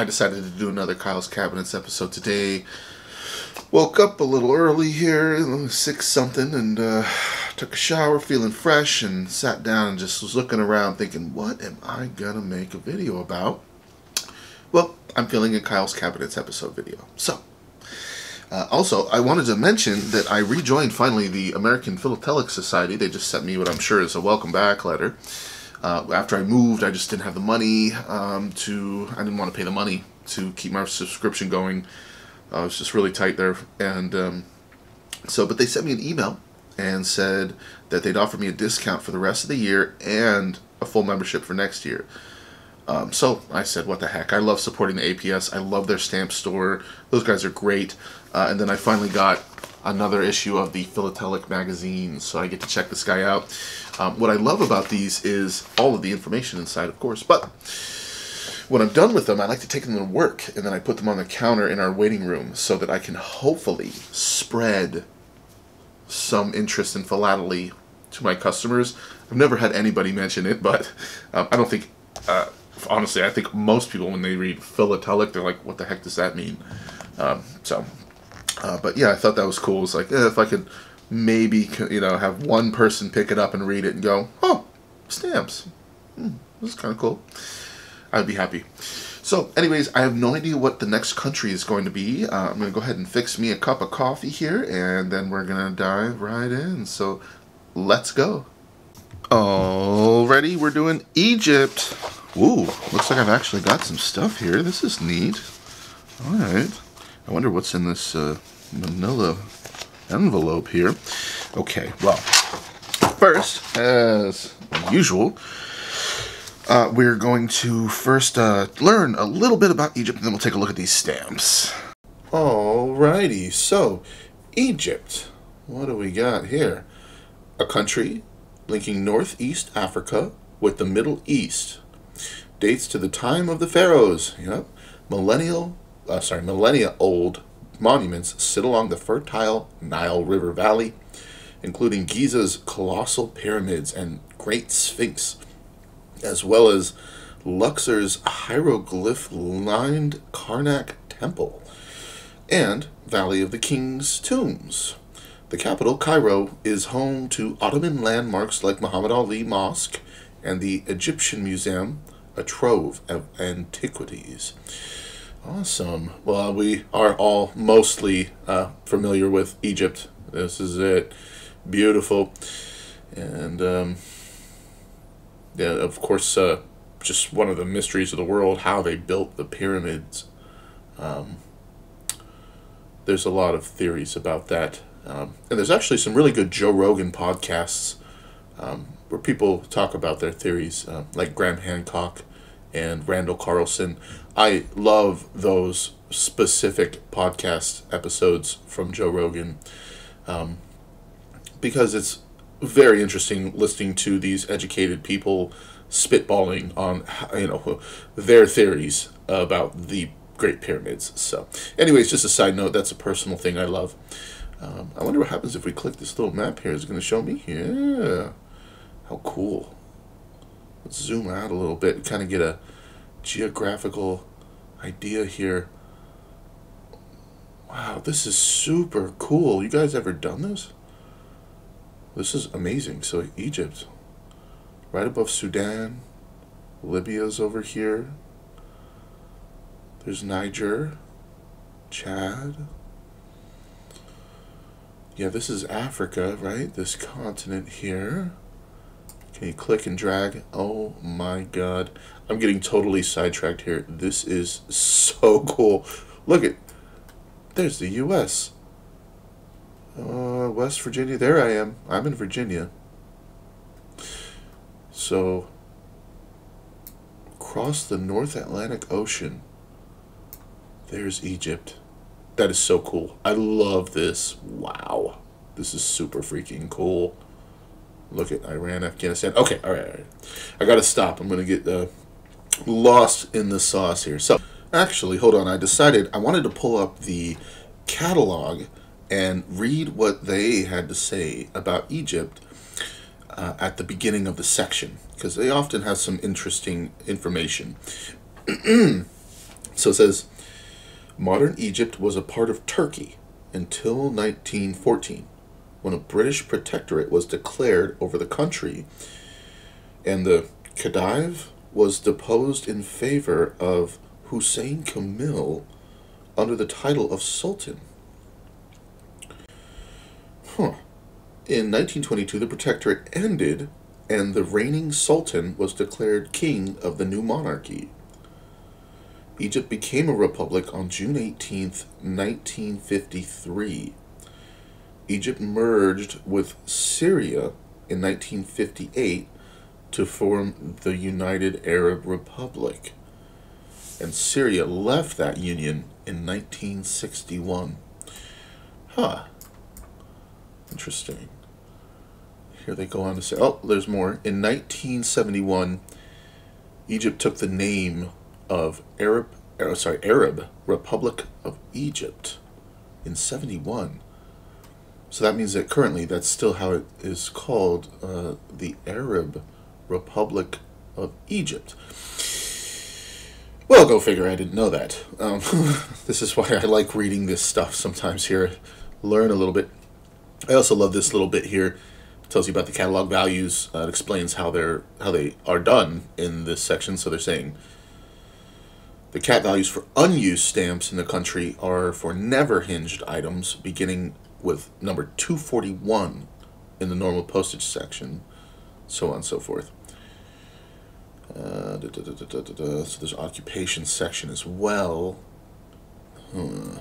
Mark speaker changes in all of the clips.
Speaker 1: decided to do another Kyle's Cabinets episode today. Woke up a little early here, 6-something, and took a shower feeling fresh and sat down and just was looking around thinking, what am I gonna make a video about? Well, I'm feeling a Kyle's Cabinets episode video. So, also, I wanted to mention that I rejoined finally the American Philatelic Society. They just sent me what I'm sure is a welcome back letter. After I moved, I just didn't have the money I didn't want to pay the money to keep my subscription going. I was just really tight there. And but they sent me an email and said that they'd offer me a discount for the rest of the year and a full membership for next year. So I said, what the heck? I love supporting the APS. I love their stamp store. Those guys are great. And then I finally got another issue of the Philatelic magazine, so I get to check this guy out. What I love about these is all of the information inside, of course, but when I'm done with them, I like to take them to work, and then I put them on the counter in our waiting room so that I can hopefully spread some interest in philately to my customers. I've never had anybody mention it, but I don't think, honestly, I think most people, when they read philatelic, they're like, what the heck does that mean? But yeah, I thought that was cool. It's like, if I could maybe, have one person pick it up and read it and go, oh, stamps. This is kind of cool. I'd be happy. So, anyways, I have no idea what the next country is going to be. I'm going to go ahead and fix me a cup of coffee here, and then we're going to dive right in. So, let's go. Alrighty, we're doing Egypt. Ooh, looks like I've actually got some stuff here. This is neat. Alright. I wonder what's in this manila envelope here. Okay, well, first, as usual, we're going to first learn a little bit about Egypt, and then we'll take a look at these stamps. Alrighty, so, Egypt. What do we got here? A country linking Northeast Africa with the Middle East. Dates to the time of the pharaohs. Yep. Millennia-old monuments sit along the fertile Nile River Valley, including Giza's colossal pyramids and Great Sphinx, as well as Luxor's hieroglyph-lined Karnak Temple, and Valley of the King's Tombs. The capital, Cairo, is home to Ottoman landmarks like Muhammad Ali Mosque and the Egyptian Museum, a trove of antiquities. Awesome. Well, we are all mostly familiar with Egypt. This is it. Beautiful. And, yeah, of course, just one of the mysteries of the world, how they built the pyramids. There's a lot of theories about that. And there's actually some really good Joe Rogan podcasts where people talk about their theories, like Graham Hancock and Randall Carlson. I love those specific podcast episodes from Joe Rogan because it's very interesting listening to these educated people spitballing on, their theories about the Great Pyramids. So, anyways, just a side note, that's a personal thing I love. I wonder what happens if we click this little map here. Is it going to show me? Yeah. How cool. Let's zoom out a little bit and kind of get a geographical idea here. Wow, this is super cool. You guys ever done this? This is amazing. So Egypt, right above Sudan. Libya's over here. There's Niger, Chad. Yeah, this is Africa, right? This continent here. Can you click and drag? Oh my god. I'm getting totally sidetracked here. This is so cool. Look at, there's the U.S. West Virginia. There I am. I'm in Virginia. So, across the North Atlantic Ocean, there's Egypt. That is so cool. I love this. Wow. This is super freaking cool. Look at Iran, Afghanistan. Okay, all right. I gotta stop. I'm gonna get lost in the sauce here. So, actually, hold on. I decided I wanted to pull up the catalog and read what they had to say about Egypt at the beginning of the section, because they often have some interesting information. So it says, modern Egypt was a part of Turkey until 1914, when a British protectorate was declared over the country, and the Khedive was deposed in favor of Hussein Kamil under the title of Sultan. In 1922, the protectorate ended, and the reigning Sultan was declared king of the new monarchy. Egypt became a republic on June 18th, 1953. Egypt merged with Syria in 1958 to form the United Arab Republic, and Syria left that union in 1961. Interesting. Here they go on to say, oh, there's more. In 1971, Egypt took the name of Arab Republic of Egypt in 71. So that means that currently that's still how it is called, the Arab Republic of Egypt. Well, go figure, I didn't know that. This is why I like reading this stuff sometimes here. Learn a little bit. I also love this little bit here. It tells you about the catalog values. It explains how they are done in this section. So they're saying the cat values for unused stamps in the country are for never hinged items, beginning with number 241 in the normal postage section, so on and so forth. So there's occupation section as well. You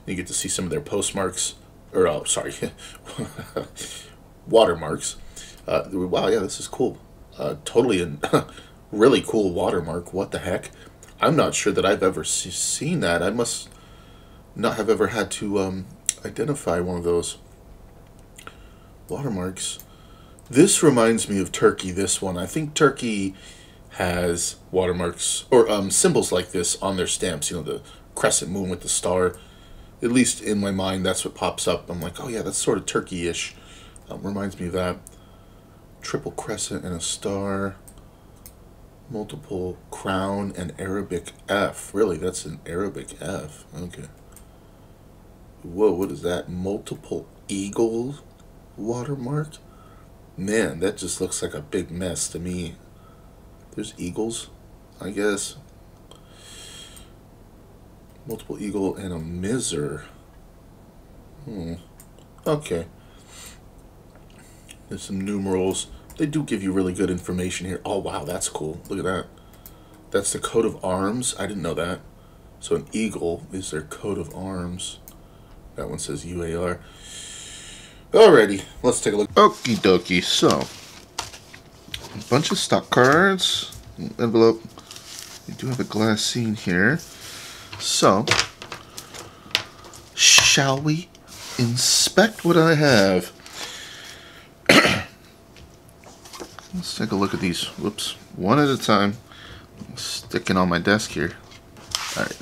Speaker 1: get to see some of their postmarks, or watermarks. Wow, yeah, this is cool. Totally a really cool watermark. What the heck? I'm not sure that I've ever seen that. I must not have ever had to identify one of those watermarks. This reminds me of Turkey, this one. I think Turkey has watermarks or symbols like this on their stamps. You know, the crescent moon with the star. At least in my mind, that's what pops up. I'm like, oh yeah, that's sort of Turkey-ish. Reminds me of that. Triple crescent and a star. Multiple crown and Arabic F. Really, that's an Arabic F. Okay. Whoa, what is that? Multiple eagle watermark? Man, that just looks like a big mess to me. There's eagles, I guess. Multiple eagle and a miser. Okay. There's some numerals. They do give you really good information here. Oh, wow, that's cool. Look at that. That's the coat of arms. I didn't know that. So an eagle is their coat of arms. That one says UAR. Alrighty, let's take a look. Okie dokie. So, a bunch of stock cards. Envelope. We do have a glass scene here. So, shall we inspect what I have? Let's take a look at these. Whoops. One at a time. Sticking on my desk here. Alright.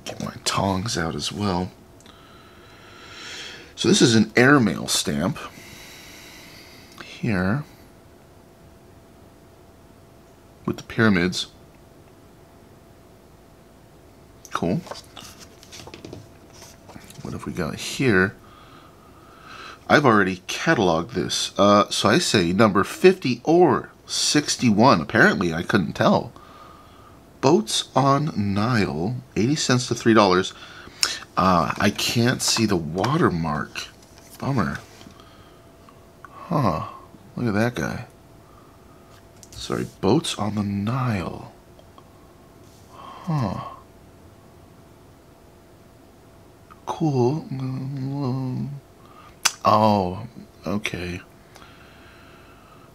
Speaker 1: Get my tongs out as well. So this is an airmail stamp. Here. With the pyramids. Cool. What have we got here? I've already cataloged this. So I say number 50 or 61. Apparently I couldn't tell. Boats on Nile, 80 cents to $3. I can't see the watermark. Bummer. Huh. Look at that guy. Sorry, Boats on the Nile. Huh. Cool. Oh, okay.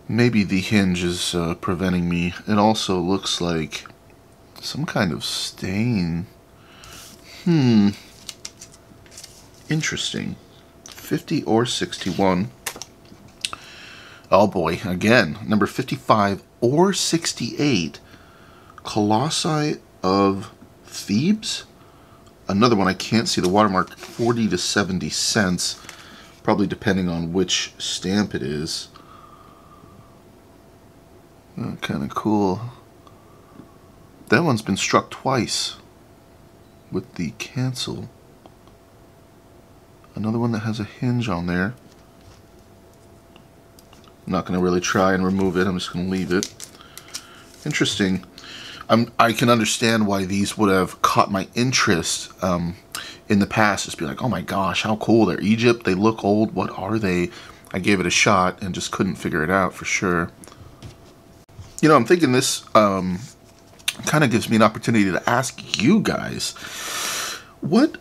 Speaker 1: Maybe the hinge is preventing me. It also looks like some kind of stain. Interesting. 50 or 61. Oh boy, again, number 55 or 68. Colossi of Thebes. Another one I can't see the watermark. 40 to 70 cents. Probably depending on which stamp it is. Oh, kind of cool. that one's been struck twice with the cancel. Another one that has a hinge on there. I'm not going to really try and remove it. I'm just going to leave it. Interesting. I can understand why these would have caught my interest in the past. Just be like, oh my gosh, how cool. They're Egypt. They look old. What are they? I gave it a shot and just couldn't figure it out for sure. You know, I'm thinking this kind of gives me an opportunity to ask you guys, what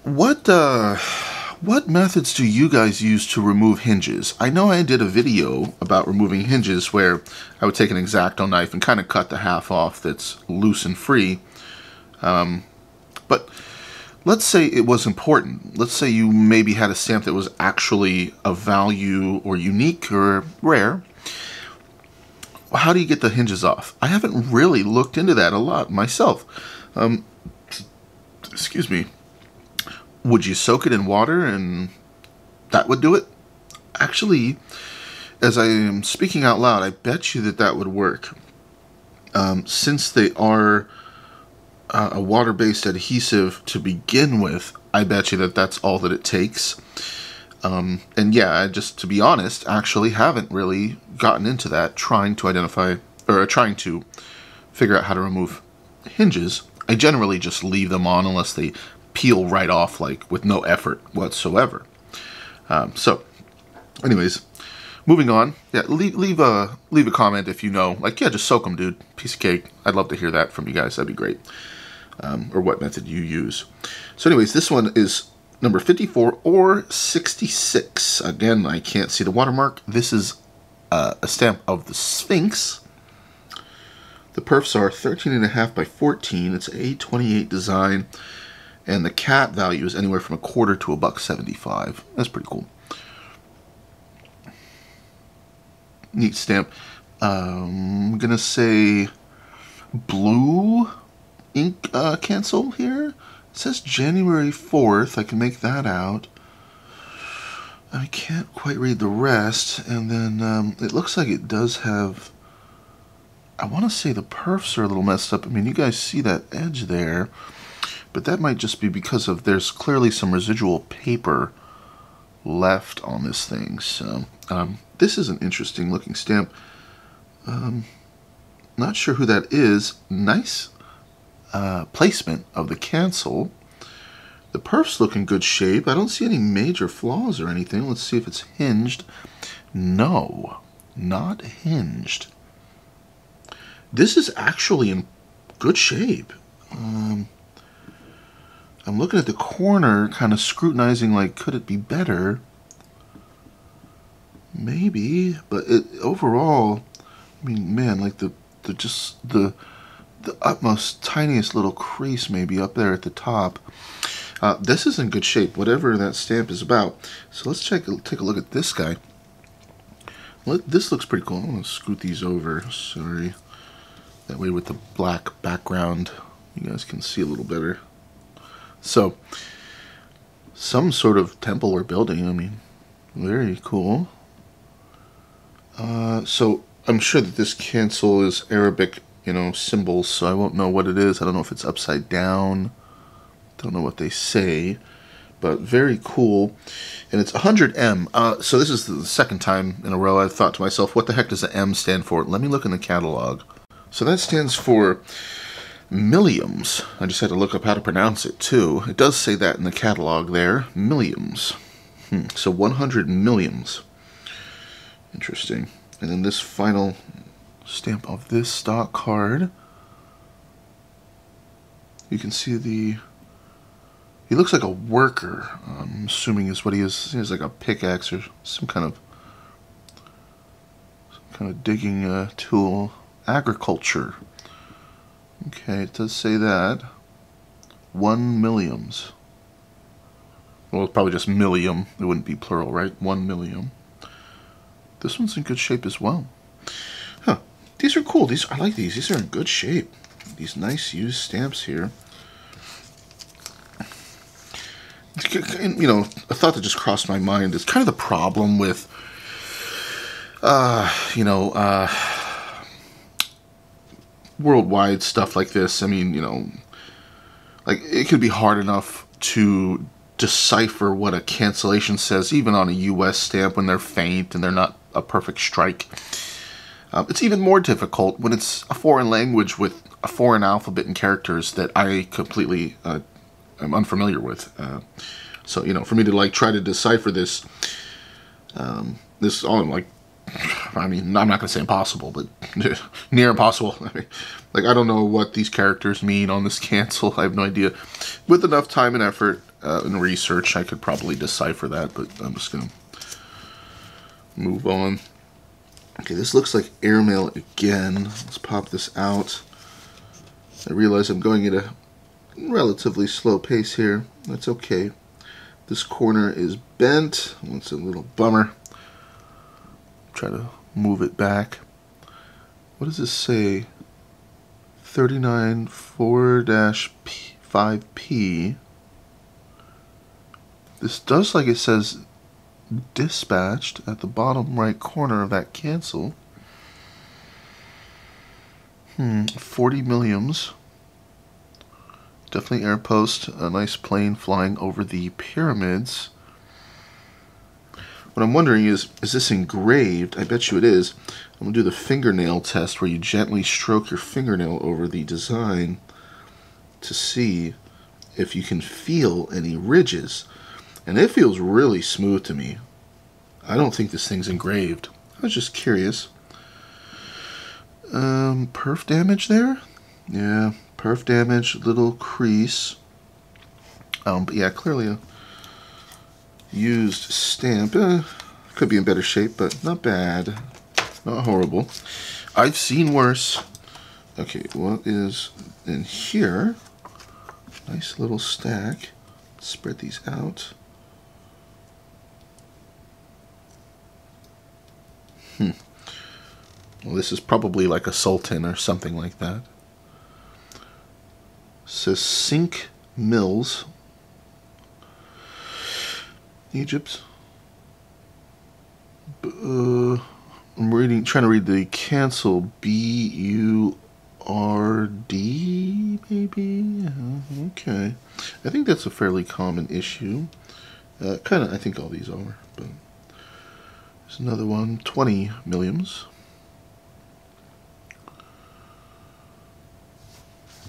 Speaker 1: methods do you guys use to remove hinges? I know I did a video about removing hinges where I would take an X-Acto knife and kind of cut the half off that's loose and free. But let's say it was important. Let's say you maybe had a stamp that was actually of value or unique or rare. How do you get the hinges off? I haven't really looked into that a lot myself. Excuse me. Would you soak it in water and that would do it? Actually, as I am speaking out loud, I bet you that would work. Since they are a water-based adhesive to begin with, I bet you that that's all that it takes. And yeah, I just, to be honest, actually haven't really gotten into that, trying to figure out how to remove hinges. I generally just leave them on unless they peel right off, like with no effort whatsoever. So anyways, moving on. Yeah, leave a comment if you know, like, yeah, just soak them, dude. Piece of cake. I'd love to hear that from you guys. That'd be great. Or what method you use. So anyways, this one is number 54 or 66. Again, I can't see the watermark. This is a stamp of the Sphinx. The perfs are 13.5 by 14. It's an A28 design. And the cat value is anywhere from $1/4 to $1.75. That's pretty cool. Neat stamp. I'm going to say blue ink cancel here. It says January 4th. I can make that out. I can't quite read the rest. And then it looks like it does have... I want to say the perfs are a little messed up. I mean, you guys see that edge there. But that might just be because of there's clearly some residual paper left on this thing. So this is an interesting looking stamp. Not sure who that is. Nice placement of the cancel. The perfs look in good shape. I don't see any major flaws or anything. Let's see if it's hinged. No, not hinged. This is actually in good shape. I'm looking at the corner, kind of scrutinizing, like, could it be better? Maybe, but overall, I mean, man, like the utmost tiniest little crease maybe up there at the top. This is in good shape, whatever that stamp is about. So let's take a look at this guy. This looks pretty cool. I'm gonna scoot these over. Sorry, that way with the black background, you guys can see a little better. So, some sort of temple or building, I mean, very cool. So, I'm sure that this cancel is Arabic, you know, symbols, so I won't know what it is. I don't know if it's upside down. Don't know what they say, but very cool. And it's 100M. So, this is the second time in a row I've thought to myself, what the heck does the M stand for? Let me look in the catalog. So, that stands for milliams. I just had to look up how to pronounce it too. It does say that in the catalog there. Milliams. So 100 milliams. Interesting. And then this final stamp of this stock card. You can see he looks like a worker. I'm assuming is what he is. He has like a pickaxe or some kind of digging tool. Agriculture. Okay, it does say that. 1 milliams. Well, it's probably just millium. It wouldn't be plural, right? 1 millium. This one's in good shape as well. Huh. These are cool. I like these. These are in good shape. These nice used stamps here. You know, a thought that just crossed my mind is kind of the problem with, worldwide stuff like this, I mean, you know, like, it could be hard enough to decipher what a cancellation says, even on a U.S. stamp when they're faint and they're not a perfect strike. It's even more difficult when it's a foreign language with a foreign alphabet and characters that I completely am unfamiliar with. So, you know, for me to, like, try to decipher this, this all, like, I mean, I'm not going to say impossible, but near impossible. I mean, like, I don't know what these characters mean on this cancel. I have no idea. With enough time and effort and research, I could probably decipher that, but I'm just going to move on. Okay, this looks like airmail again. Let's pop this out. I realize I'm going at a relatively slow pace here. That's okay. This corner is bent. It's a little bummer. Try to move it back. What does this say? 394-5P. This does like it says dispatched at the bottom right corner of that cancel. 40 millions. Definitely air post. A nice plane flying over the pyramids. What I'm wondering is this engraved? I bet you it is. I'm going to do the fingernail test where you gently stroke your fingernail over the design to see if you can feel any ridges. And it feels really smooth to me. I don't think this thing's engraved. I was just curious. Perf damage there? Yeah, perf damage, little crease. But yeah, clearly a used stamp. Could be in better shape, but not bad. Not horrible. I've seen worse. Okay, what is in here? Nice little stack. Spread these out. Well, this is probably like a sultan or something like that. It says Sink Mills, Egypt. I'm trying to read the cancel. B-U-R-D, maybe? Okay. I think that's a fairly common issue. Kind of, I think all these are, but there's another one, 20 millions.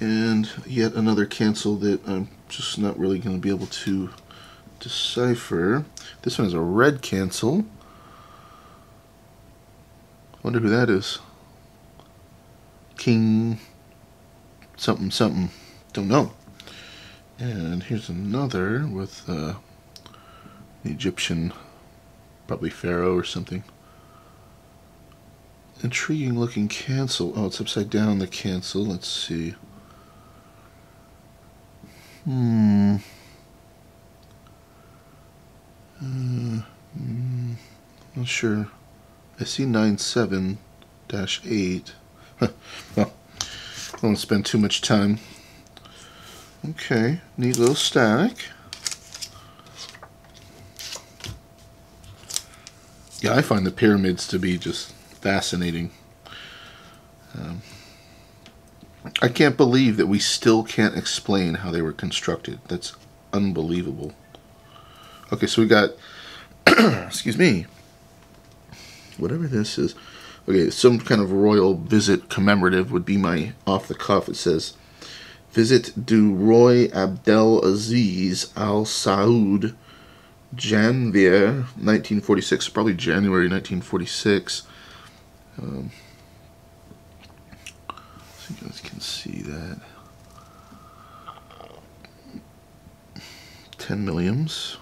Speaker 1: And yet another cancel that I'm just not really going to be able to decipher. This one is a red cancel. Wonder who that is. King something something. Don't know. And here's another with the Egyptian, probably pharaoh or something. Intriguing looking cancel. Oh, it's upside down, the cancel. Let's see. Not sure. I see 97-8. Well, I won't spend too much time. Okay, neat little stack. Yeah, I find the pyramids to be just fascinating. I can't believe that we still can't explain how they were constructed. That's unbelievable. Okay, so we got, excuse me, whatever this is. Okay, some kind of royal visit commemorative would be my off the cuff. It says, Visit du Roi Abdel Aziz Al Saud, Janvier 1946, probably January 1946. So you guys can see that. 10 millions.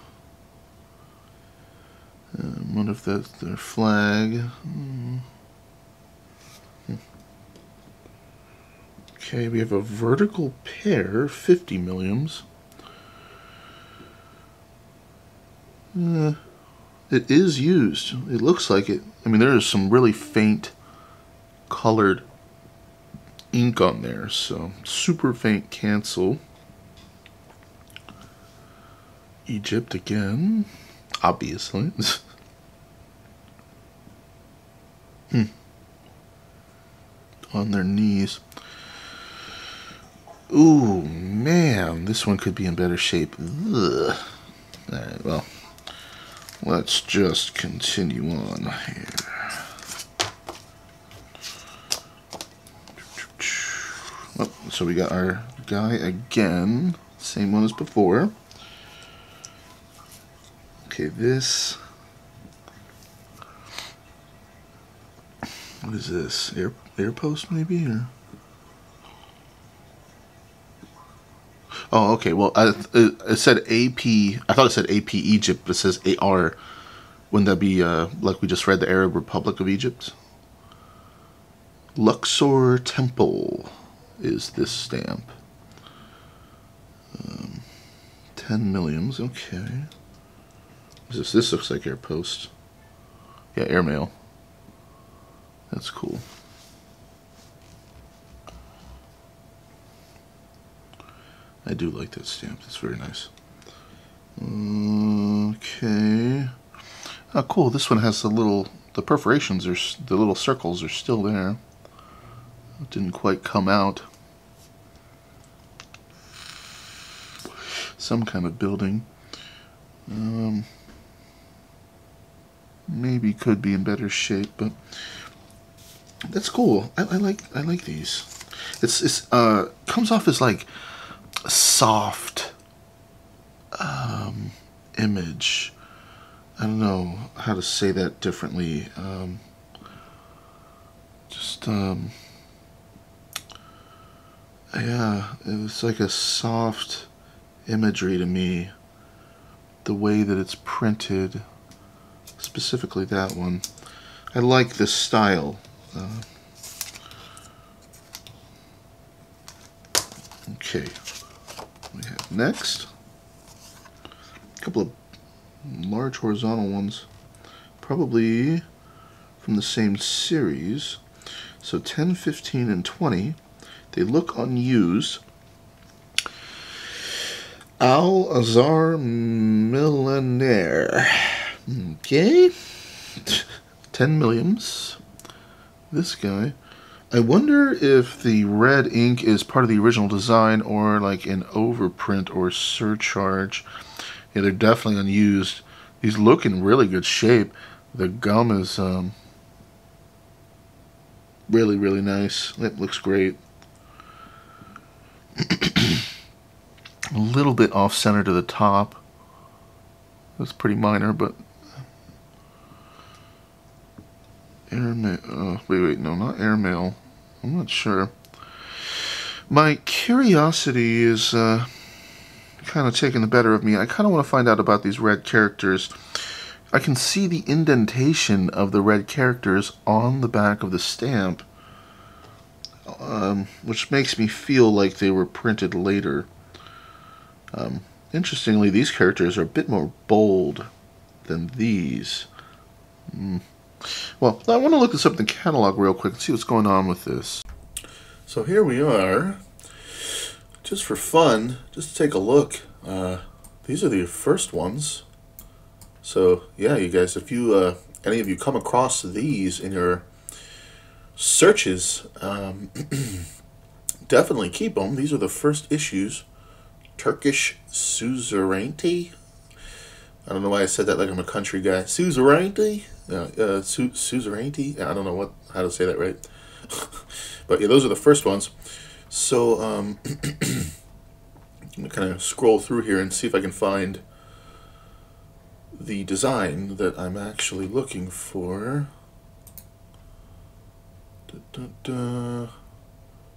Speaker 1: What if that's their flag? Okay, we have a vertical pair, 50 millions. It is used. It looks like it. I mean, there is some really faint colored ink on there, so super faint cancel. Egypt again, obviously. On their knees. Ooh, man, this one could be in better shape. Ugh. Alright, well, let's just continue on here. Oh, so we got our guy again. Same one as before. Okay, this... What is this? Air post maybe? Or... Oh, okay. Well, it said AP. I thought it said AP Egypt, but it says AR. Wouldn't that be like we just read, the Arab Republic of Egypt? Luxor Temple is this stamp. 10 millions. Okay. This looks like air post. Yeah, airmail. That's cool. I do like that stamp. It's very nice. Okay. Oh, cool. This one has the perforations, the little circles are still there. It didn't quite come out. Some kind of building. Maybe could be in better shape, but that's cool. I like these. It's comes off as like a soft image. I don't know how to say that differently. Yeah, it's like a soft imagery to me. The way that it's printed, specifically that one. I like this style. Okay, we have next a couple of large horizontal ones, probably from the same series. So 10, 15, and 20. They look unused. Al-Azhar Millionaire. Okay. 10 millions. This guy. I wonder if the red ink is part of the original design or like an overprint or surcharge. Yeah, they're definitely unused. These look in really good shape. The gum is really, really nice. It looks great. A little bit off-center to the top. That's pretty minor, but... Airmail... wait, no, not airmail. I'm not sure. My curiosity is kind of taking the better of me. I kind of want to find out about these red characters. I can see the indentation of the red characters on the back of the stamp, which makes me feel like they were printed later. Interestingly, these characters are a bit more bold than these. Well, I want to look this up in the catalog real quick and see what's going on with this. So here we are. Just for fun, just to take a look. These are the first ones. So yeah, you guys, if you any of you come across these in your searches, definitely keep them. These are the first issues. Turkish suzerainty. I don't know why I said that like I'm a country guy. Suzerainty? Suzerainty? I don't know how to say that right. But yeah, those are the first ones. So I'm going to kind of scroll through here and see if I can find the design that I'm actually looking for.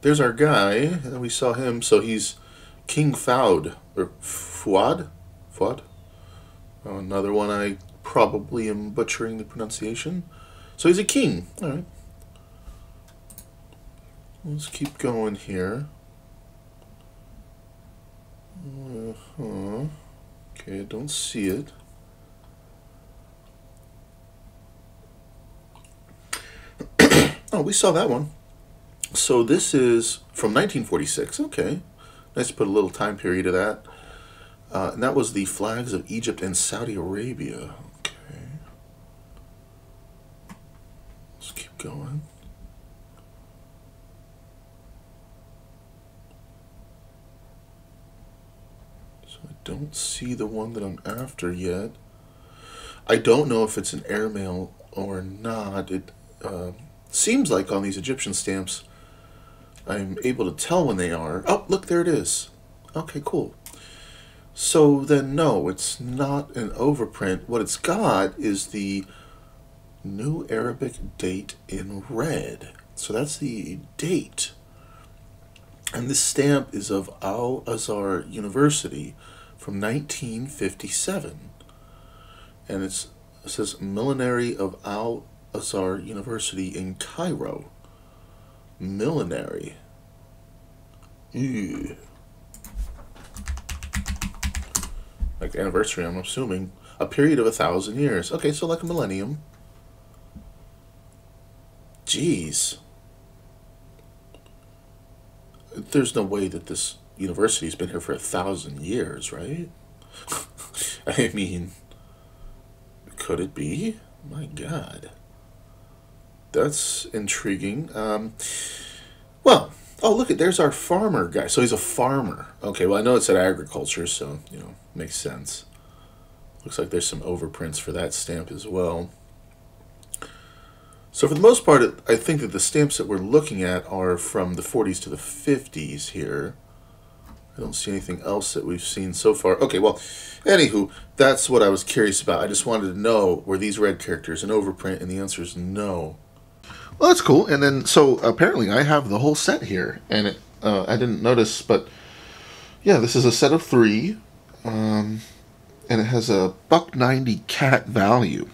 Speaker 1: There's our guy, and we saw him. So he's King Fouad, or Fuad? Fuad? Oh, another one I probably am butchering the pronunciation. So he's a king. Alright. Let's keep going here. Okay, I don't see it. Oh, we saw that one. So this is from 1946. Okay. Nice to put a little time period to that. And that was the flags of Egypt and Saudi Arabia. Okay. Let's keep going. don't see the one that I'm after yet. I don't know if it's an airmail or not. It seems like on these Egyptian stamps, I'm able to tell when they are. Oh, look, there it is. Okay, cool. So then, no, it's not an overprint. What it's got is the New Arabic date in red. So that's the date. And this stamp is of Al-Azhar University from 1957. And it says Millenary of Al-Azhar University in Cairo. Millenary. Ew. Like anniversary, I'm assuming. A period of 1,000 years. Okay, so like a millennium. Jeez. There's no way that this university's been here for 1,000 years, right? I mean, could it be? My God. That's intriguing. Well, oh, look, there's our farmer guy. So he's a farmer. Okay, well, I know it said agriculture, so, makes sense. Looks like there's some overprints for that stamp as well. So for the most part, I think that the stamps that we're looking at are from the 40s to the 50s here. I don't see anything else that we've seen so far. Okay, well, anywho, that's what I was curious about. I just wanted to know, were these red characters an overprint? And the answer is no. Well, that's cool. And then, so apparently I have the whole set here. And I didn't notice, but yeah, this is a set of 3. And it has a $1.90 cat value.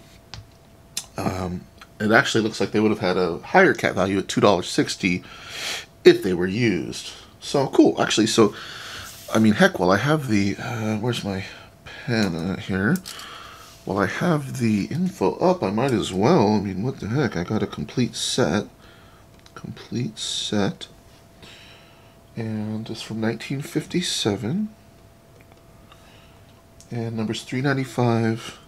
Speaker 1: It actually looks like they would have had a higher cat value at $2.60 if they were used. So cool, actually. So, I mean, heck, while I have the where's my pen here? While I have the info up, I might as well. I mean, what the heck? I got a complete set, and it's from 1957, and numbers 395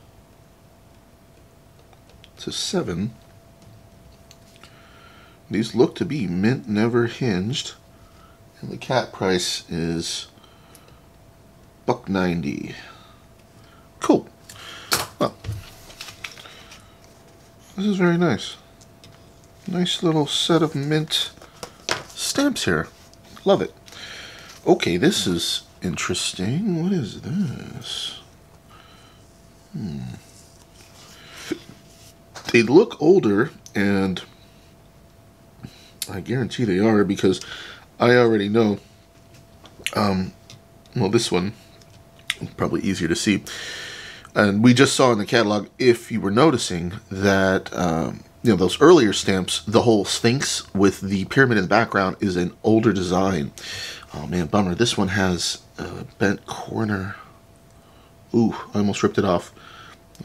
Speaker 1: to 7. These look to be mint never hinged, and the cat price is $1.90. Cool. Well, this is very nice. Nice little set of mint stamps here. Love it. Okay, this is interesting. What is this? They look older, and I guarantee they are, because I already know, well, this one is probably easier to see. And we just saw in the catalog, if you were noticing, that, those earlier stamps, the whole Sphinx with the pyramid in the background is an older design. Oh, man, bummer. This one has a bent corner. Ooh, I almost ripped it off.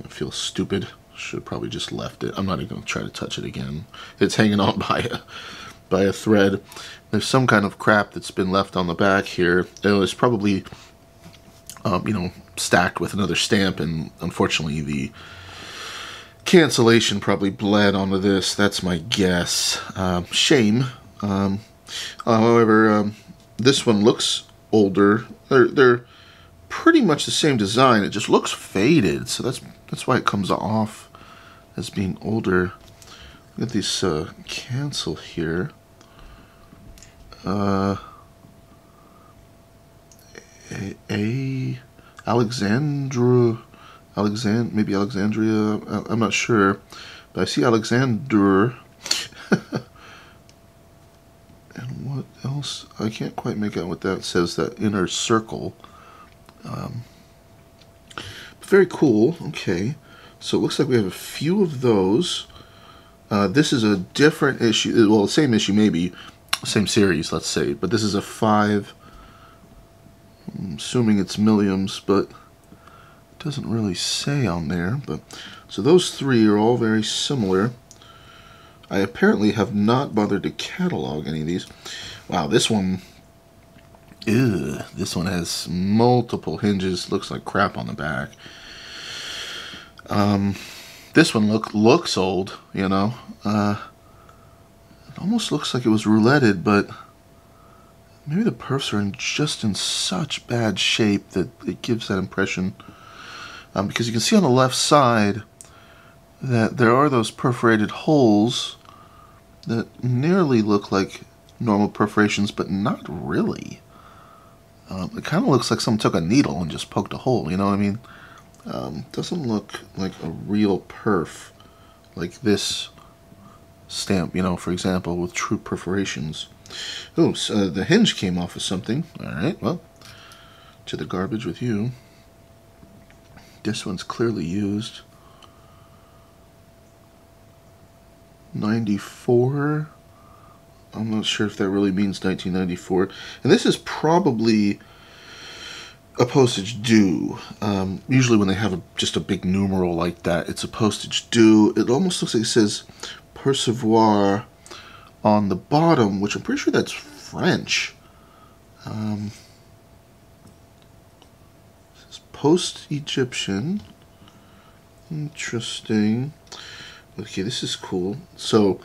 Speaker 1: I feel stupid. Should have probably just left it. I'm not even going to try to touch it again. It's hanging on by a thread. There's some kind of crap that's been left on the back here. It was probably, stacked with another stamp, and unfortunately the cancellation probably bled onto this. That's my guess. Shame. However, this one looks older. They're pretty much the same design. It just looks faded, so that's why it comes off as being older. Look at this cancel here. Maybe Alexandria, I'm not sure, but I see Alexander. And what else? I can't quite make out what that says, that inner circle. Very cool. Okay, so it looks like we have a few of those. This is a different issue, well, the same issue maybe, same series, let's say, but this is a 5. I'm assuming it's milliams, but it doesn't really say on there. But so those 3 are all very similar. I apparently have not bothered to catalog any of these. Wow, this one, this one has multiple hinges. Looks like crap on the back. This one looks old, It almost looks like it was rouletted, but Maybe the perfs are just in such bad shape that it gives that impression. Because you can see on the left side that there are those perforated holes that nearly look like normal perforations, but not really. It kind of looks like someone took a needle and just poked a hole, you know what I mean? Doesn't look like a real perf, like this stamp, for example, with true perforations. Oh, so the hinge came off of something. Alright, well, to the garbage with you. This one's clearly used. 94. I'm not sure if that really means 1994. And this is probably a postage due. Usually when they have just a big numeral like that, it's a postage due. It almost looks like it says Percevoir on the bottom, which I'm pretty sure that's French. This is post-Egyptian. Interesting. Okay, this is cool. So,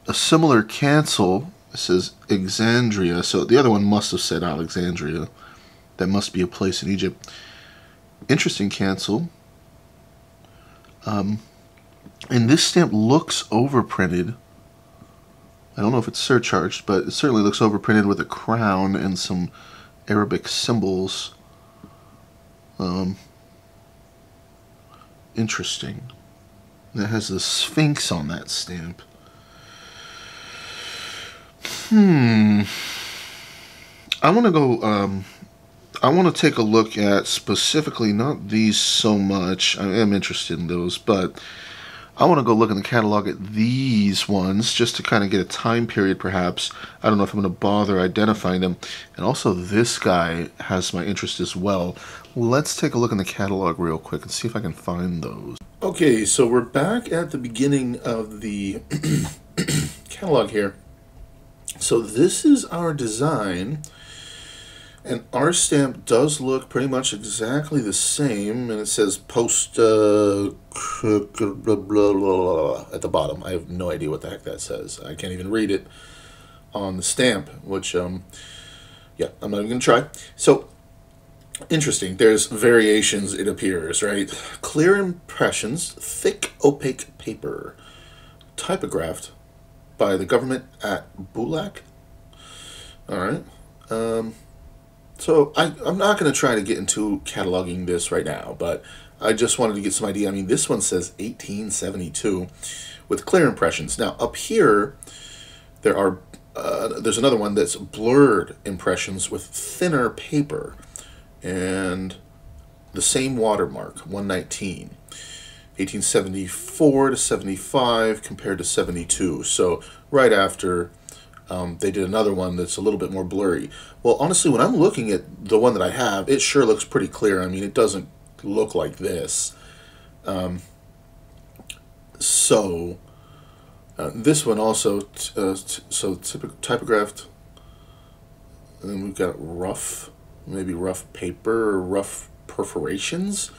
Speaker 1: a similar cancel, it says Exandria. So the other one must have said Alexandria. That must be a place in Egypt. Interesting cancel. And this stamp looks overprinted. I don't know if it's surcharged, but it certainly looks overprinted with a crown and some Arabic symbols. Interesting. That has the Sphinx on that stamp. I want to go, I want to take a look at specifically, not these so much, I am interested in those, but I want to go look in the catalog at these ones, just to kind of get a time period perhaps. I don't know if I'm going to bother identifying them. And also this guy has my interest as well. Let's take a look in the catalog real quick and see if I can find those. Okay, so we're back at the beginning of the catalog here. So this is our design, and our stamp does look pretty much exactly the same, and it says post blah, blah, blah, blah, at the bottom. I have no idea what the heck that says. I can't even read it on the stamp, which, yeah, I'm not even going to try. So, interesting. There's variations, it appears, right? Clear impressions, thick opaque paper, typographed by the government at Bulak. All right. So I'm not going to try to get into cataloging this right now, but I just wanted to get some idea. I mean, this one says 1872 with clear impressions. Now, up here, there's another one that's blurred impressions with thinner paper and the same watermark, 119. 1874 to 75 compared to 72. So right after they did another one that's a little bit more blurry. Well, honestly, when I'm looking at the one that I have, it sure looks pretty clear. I mean, it doesn't look like this. This one also, typographed, and then we've got rough, maybe rough paper or rough perforations.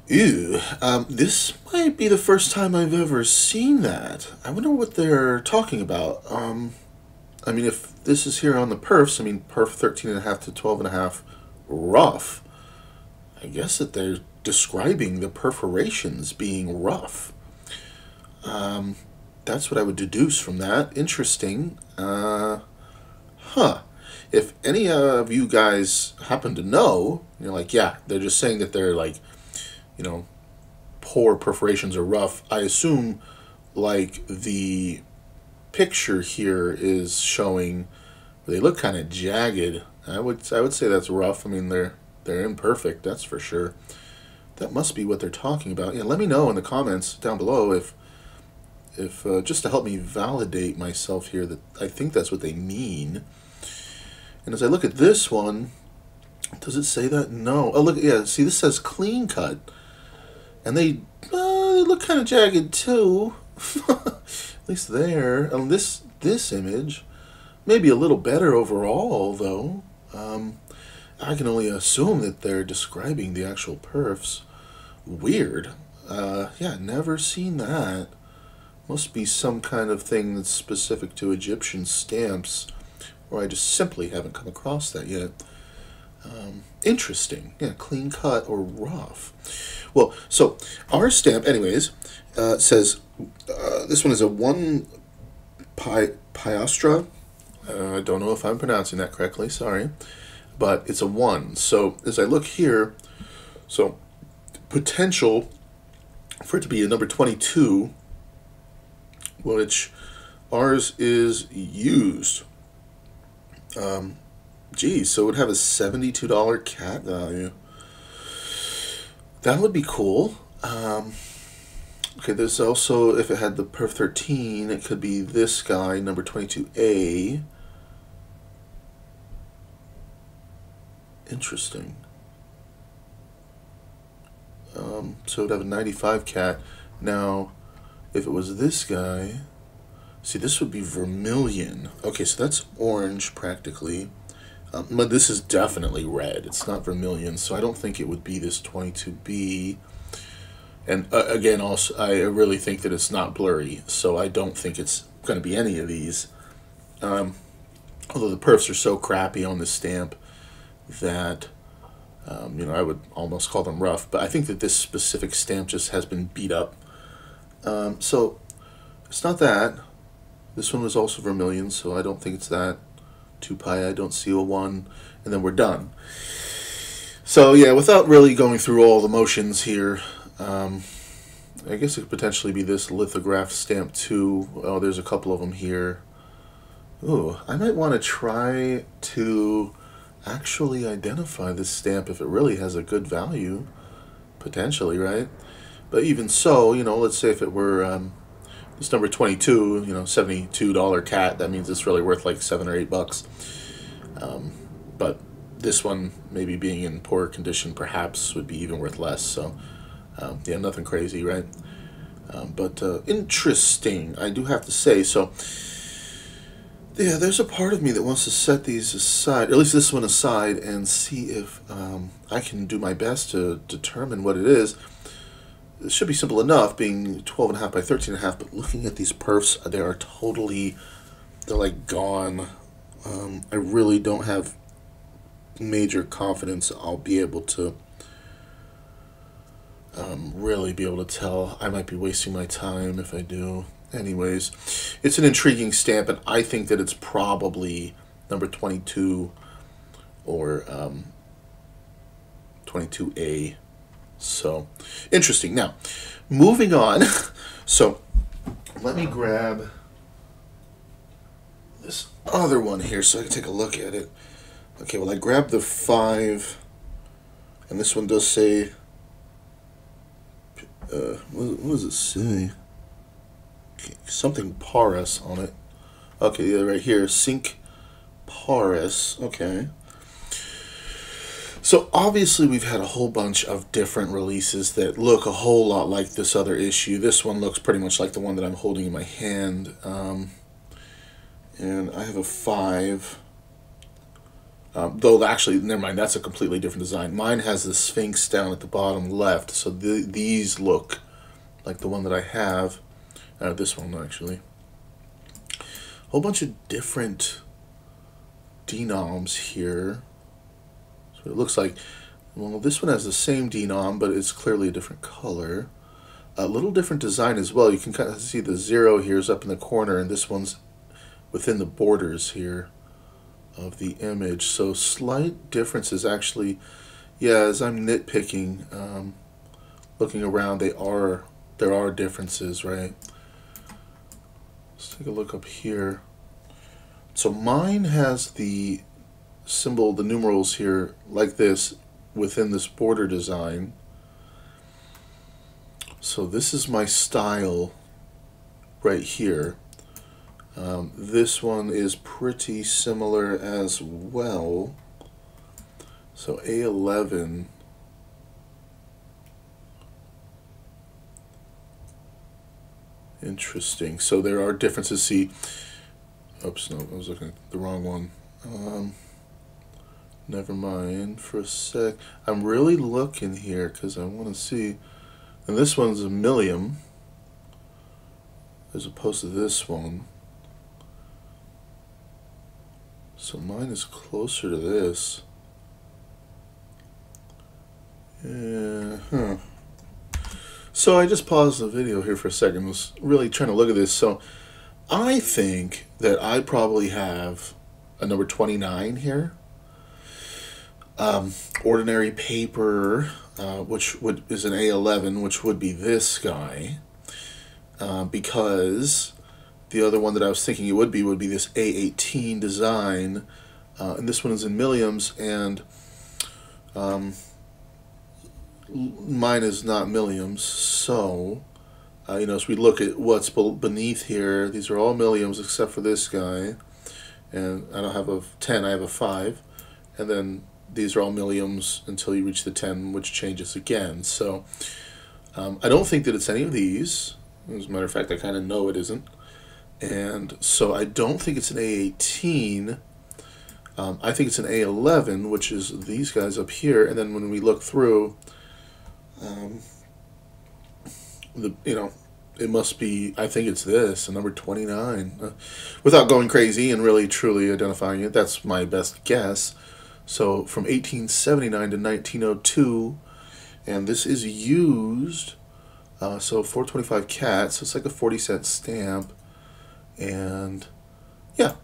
Speaker 1: Ew, this might be the first time I've ever seen that. I wonder what they're talking about. I mean, if this is here on the perfs, I mean, perf 13.5 to 12.5 rough, I guess that they're describing the perforations being rough. That's what I would deduce from that. Interesting. If any of you guys happen to know, you're like, yeah, they're just saying that they're like, poor perforations are rough. I assume, like, the picture here is showing they look kind of jagged. I would say that's rough. I mean, they're imperfect, that's for sure. That must be what they're talking about. Yeah, let me know in the comments down below if just to help me validate myself here that I think that's what they mean. And as I look at this one, does it say that? No. Oh, look, yeah, see, this says clean cut. And they look kind of jagged too. At least there. And this image may be a little better overall, though. I can only assume that they're describing the actual perfs. Weird. Yeah, never seen that. Must be some kind of thing that's specific to Egyptian stamps or I just simply haven't come across that yet. Interesting. Yeah, clean cut or rough. Well, so our stamp, anyways, says this one is a 1 piastra. I don't know if I'm pronouncing that correctly, sorry. But it's a 1. So as I look here, so potential for it to be a number 22, which ours is used. Geez, so it would have a $72 cat value. That would be cool. Okay, there's also, if it had the Perf 13, it could be this guy, number 22A. Interesting. So it would have a 95 cat. Now, if it was this guy, see, this would be vermilion. Okay, so that's orange practically. But this is definitely red. It's not vermilion, so I don't think it would be this 22B. And again, also, I really think that it's not blurry, so I don't think it's going to be any of these. Although the perfs are so crappy on this stamp that, I would almost call them rough. But I think that this specific stamp just has been beat up. So it's not that. This one was also vermilion, so I don't think it's that. 2 pi, I don't see a 1, and then we're done. So yeah, without really going through all the motions here, I guess it could potentially be this lithograph stamp too. Oh, there's a couple of them here. Ooh, I might want to try to actually identify this stamp if it really has a good value, potentially, right? But even so, let's say if it were this number 22, $72 cat, that means it's really worth like $7 or $8. But this one, maybe being in poor condition, perhaps would be even worth less. So, yeah, nothing crazy, right? But interesting, I do have to say. So, yeah, there's a part of me that wants to set these aside, or at least this one aside, and see if I can do my best to determine what it is. It should be simple enough, being 12.5 by 13.5, but looking at these perfs, they're like gone. I really don't have major confidence I'll be able to really be able to tell. I might be wasting my time if I do. Anyways, it's an intriguing stamp, and I think that it's probably number 22 or 22A. So, interesting. Now, moving on. So, let me grab this other one here so I can take a look at it. Okay, well, I grabbed the 5, and this one does say, what does it say? Okay, something Paris on it. Okay, yeah, right here, Sync Paris. Okay. So obviously we've had a whole bunch of different releases that look a whole lot like this other issue. This one looks pretty much like the one that I'm holding in my hand. And I have a 5. Though actually, never mind, that's a completely different design. Mine has the Sphinx down at the bottom left, so these look like the one that I have. This one actually. A whole bunch of different denoms here. So it looks like, well, this one has the same denom, but it's clearly a different color. A little different design as well. You can kind of see the 0 here is up in the corner, and this one's within the borders here of the image. So slight differences actually. Yeah, as I'm nitpicking, looking around, there are differences, right? Let's take a look up here. So mine has the symbol, the numerals here, like this, within this border design. So this is my style right here. This one is pretty similar as well. So A11. Interesting. So there are differences. See, oops, no, I was looking at the wrong one. Never mind for a sec. I'm really looking here because I want to see. And this one's a millium as opposed to this one. So mine is closer to this. Yeah, huh. So I just paused the video here for a second. Was really trying to look at this. So I think that I probably have a number 29 here. Ordinary paper, which is an A11, which would be this guy, because the other one that I was thinking it would be this A18 design, and this one is in milliams, and mine is not milliams. So, as we look at what's beneath here, these are all milliams except for this guy, and I don't have a 10, I have a 5, and then these are all milliams until you reach the 10, which changes again. So I don't think that it's any of these. As a matter of fact, I kind of know it isn't. And so I don't think it's an A18. I think it's an A11, which is these guys up here. And then when we look through, it must be, I think it's this, a number 29. Without going crazy and really truly identifying it, that's my best guess. So from 1879 to 1902, and this is used, so 425 cat, so it's like a 40-cent stamp, and yeah,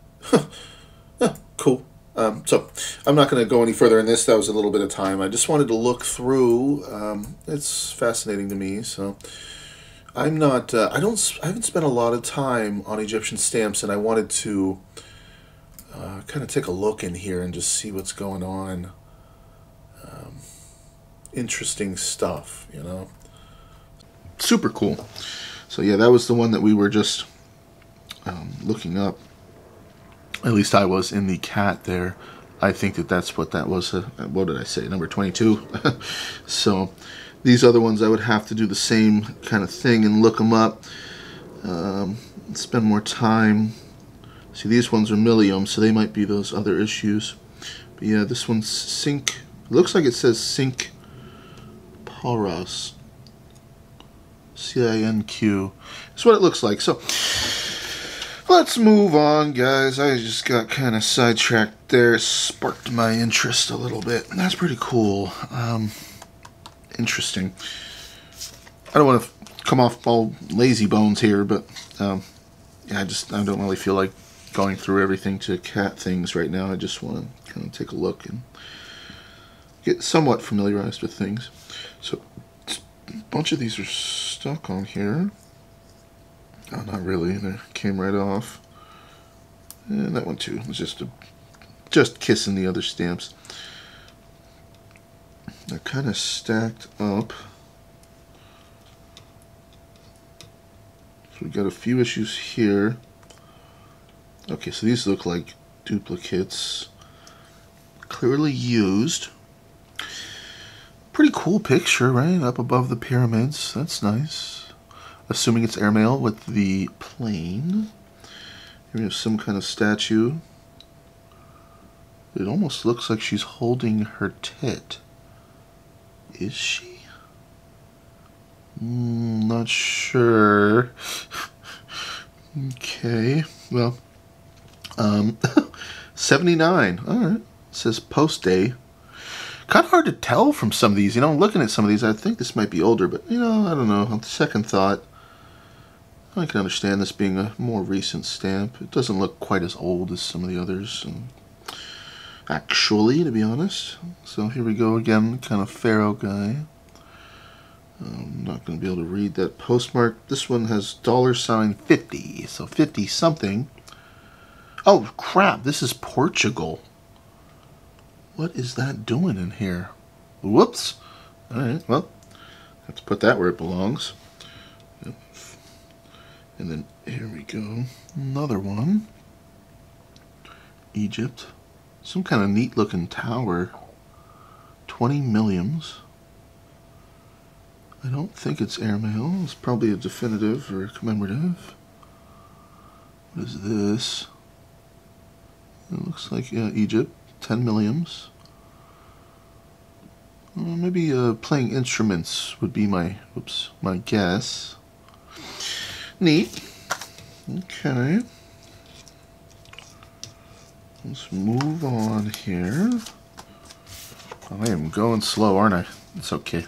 Speaker 1: yeah, cool. So I'm not going to go any further in this. That was a little bit of time. I just wanted to look through. It's fascinating to me. So I'm not. I haven't spent a lot of time on Egyptian stamps, and I wanted to kind of take a look in here and just see what's going on. Interesting stuff, Super cool. So yeah, that was the one that we were just looking up. At least I was in the cat there. I think that's what that was. What did I say? Number 22. So these other ones I would have to do the same kind of thing and look them up. Spend more time. See, these ones are millium, so they might be those other issues. But yeah, this one's Cinque. It looks like it says Cinque Porus. C-I-N-Q. That's what it looks like. So let's move on, guys. I just got kind of sidetracked there. Sparked my interest a little bit. That's pretty cool. Interesting. I don't want to come off all lazy bones here, but yeah, I don't really feel like going through everything to cat things right now. I just want to kind of take a look and get somewhat familiarized with things. So a bunch of these are stuck on here. Oh, not really. They came right off. And that one too. It was just kissing the other stamps. They're kind of stacked up. So we got a few issues here. Okay, so these look like duplicates. Clearly used. Pretty cool picture, right? Up above the pyramids. That's nice. Assuming it's airmail with the plane. Here we have some kind of statue. It almost looks like she's holding her tit. Is she? Not sure. Okay, well, 79. All right. It says post day. Kind of hard to tell from some of these. Looking at some of these, I think this might be older, but, I don't know. On second thought, I can understand this being a more recent stamp. It doesn't look quite as old as some of the others, actually, to be honest. So here we go again, kind of pharaoh guy. I'm not going to be able to read that postmark. This one has $50, so 50 something. Oh, crap, this is Portugal. What is that doing in here? Whoops. All right, well, have to put that where it belongs. Yep. And then here we go. Another one. Egypt. Some kind of neat looking tower. 20 millions. I don't think it's airmail. It's probably a definitive or commemorative. What is this? It looks like Egypt. 10 millions. Maybe playing instruments would be my guess. Neat. Okay. Let's move on here. I am going slow, aren't I? It's okay.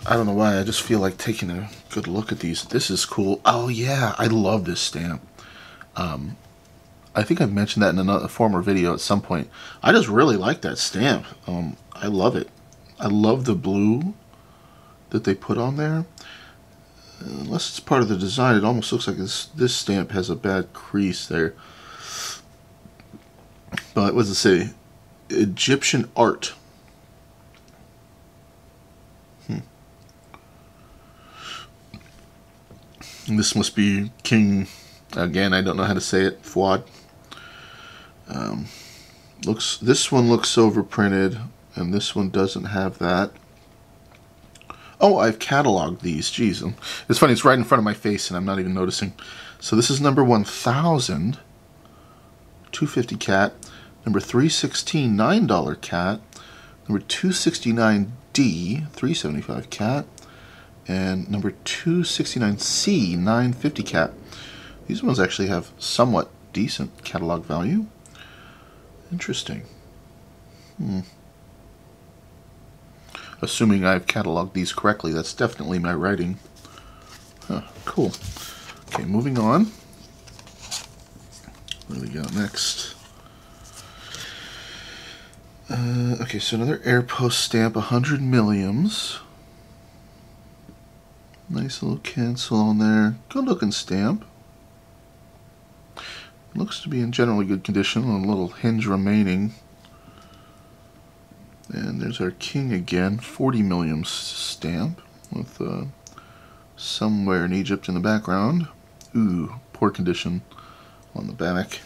Speaker 1: I don't know why, I just feel like taking a good look at these. This is cool. Oh yeah, I love this stamp. I think I mentioned that in a former video at some point. I just really like that stamp. I love it. I love the blue that they put on there. Unless it's part of the design, it almost looks like this stamp has a bad crease there. But what does it say? Egyptian art. And this must be King, again, I don't know how to say it, Fuad. This one looks overprinted, and this one doesn't have that. Oh, I've cataloged these. Jeez, it's funny, it's right in front of my face, and I'm not even noticing. So this is number 1000, 250 cat. Number 316, $9 cat. Number 269D, 375 cat. And number 269C, 950 cat. These ones actually have somewhat decent catalog value. Interesting. Assuming I've cataloged these correctly, that's definitely my writing. Huh, cool. Okay, moving on. What do we got next? Okay, so another Air Post stamp, 100 millions. Nice little cancel on there. Good looking stamp. Looks to be in generally good condition, a little hinge remaining. And there's our king again, 40 millions stamp with somewhere in Egypt in the background. Ooh, poor condition on the back.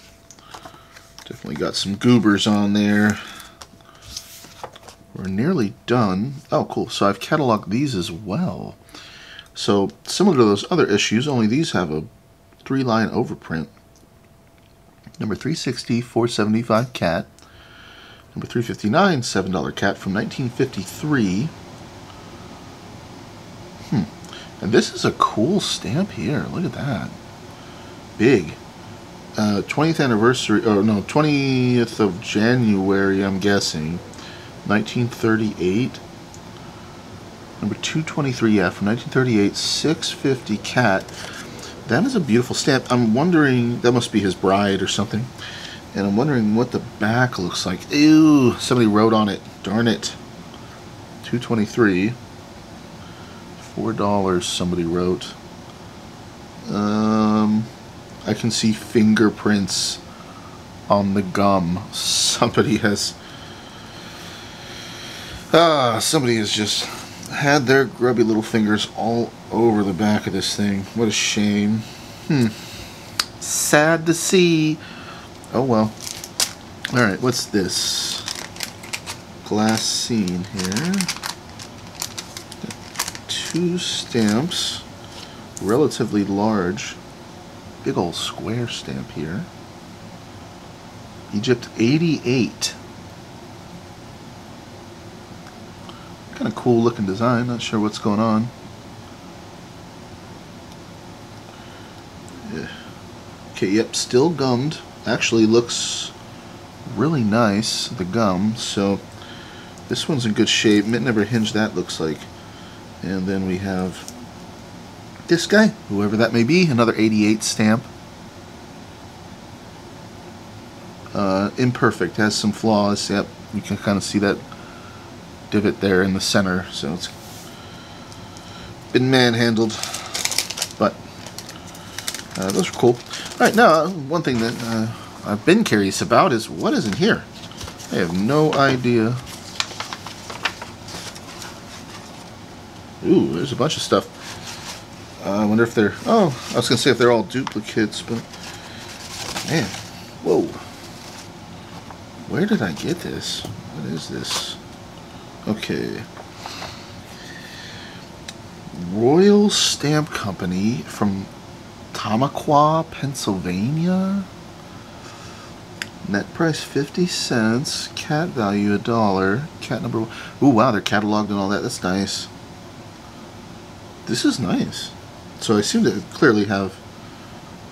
Speaker 1: Definitely got some goobers on there. We're nearly done. Oh, cool. So I've cataloged these as well. So similar to those other issues, only these have a 3-line overprint. Number 360, 475 cat. Number 359, $7 cat from 1953. And this is a cool stamp here. Look at that. Big. 20th anniversary, or no, 20th of January, I'm guessing. 1938. Number 223, yeah, from 1938, 650 cat. That is a beautiful stamp. I'm wondering, that must be his bride or something. And I'm wondering what the back looks like. Ew, somebody wrote on it. Darn it. 223. $4 somebody wrote. I can see fingerprints on the gum. Somebody has just had their grubby little fingers all over the back of this thing. What a shame. Sad to see. Oh well. Alright, what's this? Glass scene here. 2 stamps. Relatively large. Big old square stamp here. Egypt 88. Kind of cool looking design. Not sure what's going on. Yeah. Okay, yep, still gummed. Actually looks really nice, the gum. So this one's in good shape. Mitt never hinged, that looks like. And then we have this guy, whoever that may be, another 88 stamp. Imperfect, has some flaws. Yep, you can kind of see that divot there in the center, so it's been manhandled, but those are cool. Alright, now one thing that I've been curious about is what is in here. I have no idea. Ooh, there's a bunch of stuff. I wonder if they're, oh, I was going to say if they're all duplicates, but man, whoa. Where did I get this? What is this? Okay. Royal Stamp Company from Tamaqua, Pennsylvania. Net price 50 cents. Cat value $1. Cat number 1. Ooh, wow, they're cataloged and all that. That's nice. This is nice. So I seem to clearly have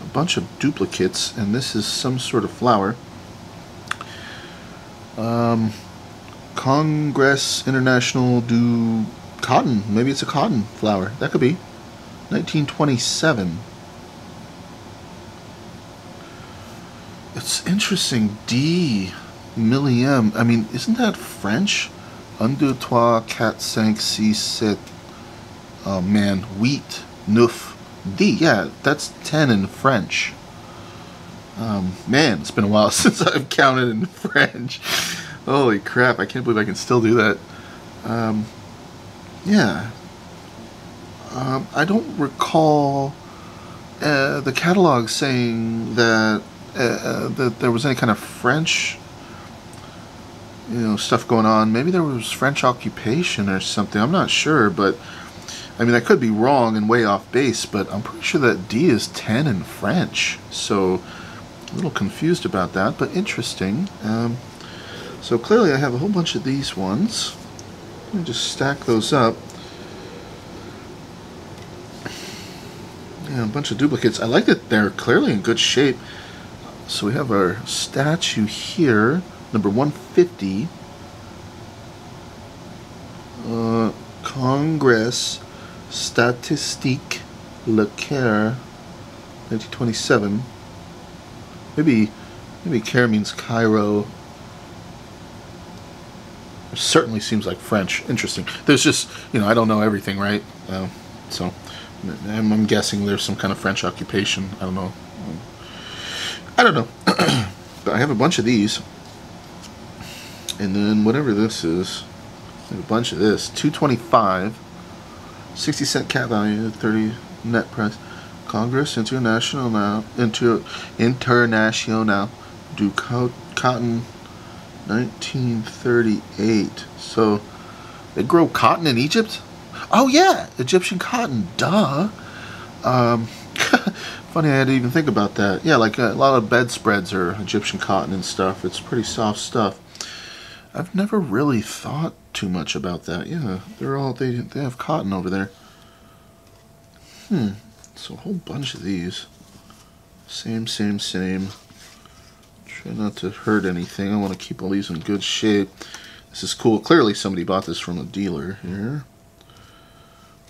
Speaker 1: a bunch of duplicates, and this is some sort of flower. Congress International du Cotton. Maybe it's a cotton flower. That could be. 1927. It's interesting. D. Millième. I mean, isn't that French? 1, 2, 3, 4, 5, 6, 7. Oh man, wheat. Neuf. D. Yeah, that's 10 in French. Man, it's been a while since I've counted in French. Holy crap, I can't believe I can still do that. Yeah. I don't recall the catalog saying that that there was any kind of French, stuff going on. Maybe there was French occupation or something. I'm not sure, but I mean, I could be wrong and way off base, but I'm pretty sure that D is 10 in French. So a little confused about that, but interesting. So clearly I have a whole bunch of these ones. Let me just stack those up. Yeah, a bunch of duplicates. I like that they're clearly in good shape. So we have our statue here, number 150. Congrès Statistique Le Caire, 1927. Maybe Caire means Cairo. It certainly seems like French. Interesting. There's just, I don't know everything, right? So I'm guessing there's some kind of French occupation. I don't know. But I have a bunch of these. And then whatever this is, I have a bunch of this. $2.25, 60-cent cat value, 30 net price. Congress International du Cotton, 1938. So they grow cotton in Egypt? Oh yeah, Egyptian cotton, duh. Funny I had to even think about that. Yeah, like a lot of bedspreads are Egyptian cotton and stuff. It's pretty soft stuff. I've never really thought too much about that. Yeah, they have cotton over there. So a whole bunch of these. Same. Try not to hurt anything. I want to keep all these in good shape. This is cool. Clearly somebody bought this from a dealer here.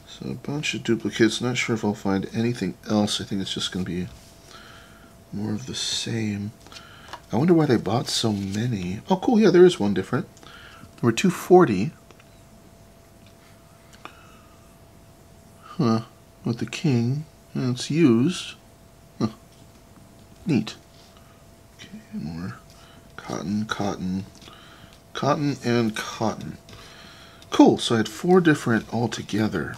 Speaker 1: So a bunch of duplicates. Not sure if I'll find anything else. I think it's just going to be more of the same. I wonder why they bought so many. Oh, cool. Yeah, there is one different. Number 240. Huh. With the king. And it's used. Huh. Neat. Okay, more cotton, and cotton. Cool. So I had 4 different altogether.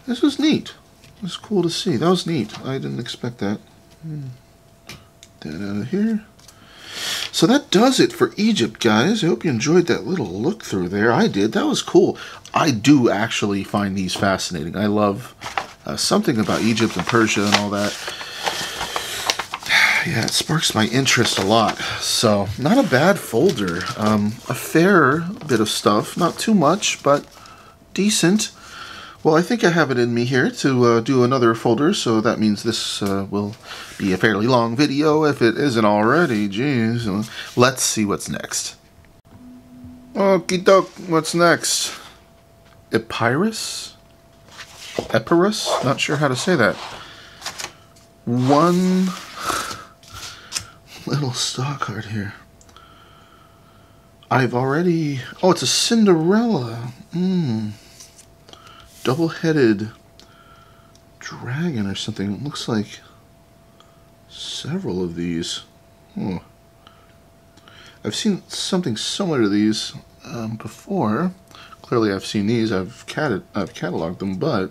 Speaker 1: This was neat. It was cool to see. That was neat. I didn't expect that. That out of here. So that does it for Egypt, guys. I hope you enjoyed that little look through there. I did. That was cool. I do actually find these fascinating. I love something about Egypt and Persia and all that. Yeah, it sparks my interest a lot. So, not a bad folder. A fair bit of stuff. Not too much, but decent. Well, I think I have it in me here to do another folder, so that means this will be a fairly long video if it isn't already. Jeez. Let's see what's next. Okie doke, what's next? Epirus? Not sure how to say that. One little stock card here. I've already... Oh, it's a Cinderella. Double-headed dragon or something. It looks like several of these. I've seen something similar to these before. Clearly I've seen these. I've cataloged them, but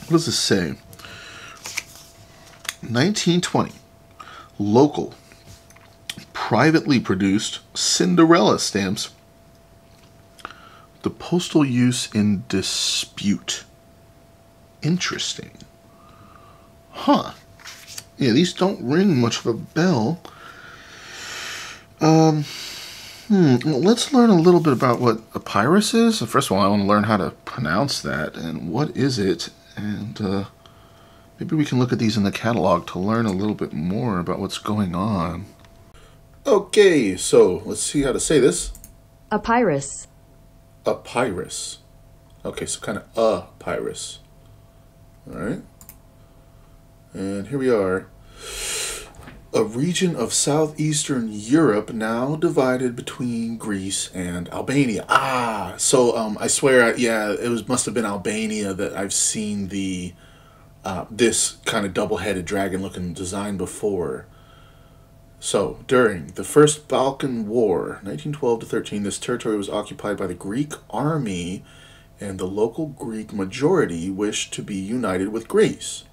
Speaker 1: what does this say? 1920. Local. Privately produced Cinderella stamps. The postal use in dispute. Interesting. Huh. Yeah, these don't ring much of a bell. Well, let's learn a little bit about what Epirus is. First of all, I want to learn how to pronounce that. And what is it? and maybe we can look at these in the catalog to learn a little bit more about what's going on. Okay, so let's see how to say this.
Speaker 2: Epirus.
Speaker 1: Epirus. Okay, so kind of Epirus. Alright. And here we are. A region of southeastern Europe now divided between Greece and Albania. So I swear, yeah, must have been Albania that I've seen the this kind of double-headed dragon-looking design before. So, during the First Balkan War, 1912 to 13, this territory was occupied by the Greek army, and the local Greek majority wished to be united with Greece.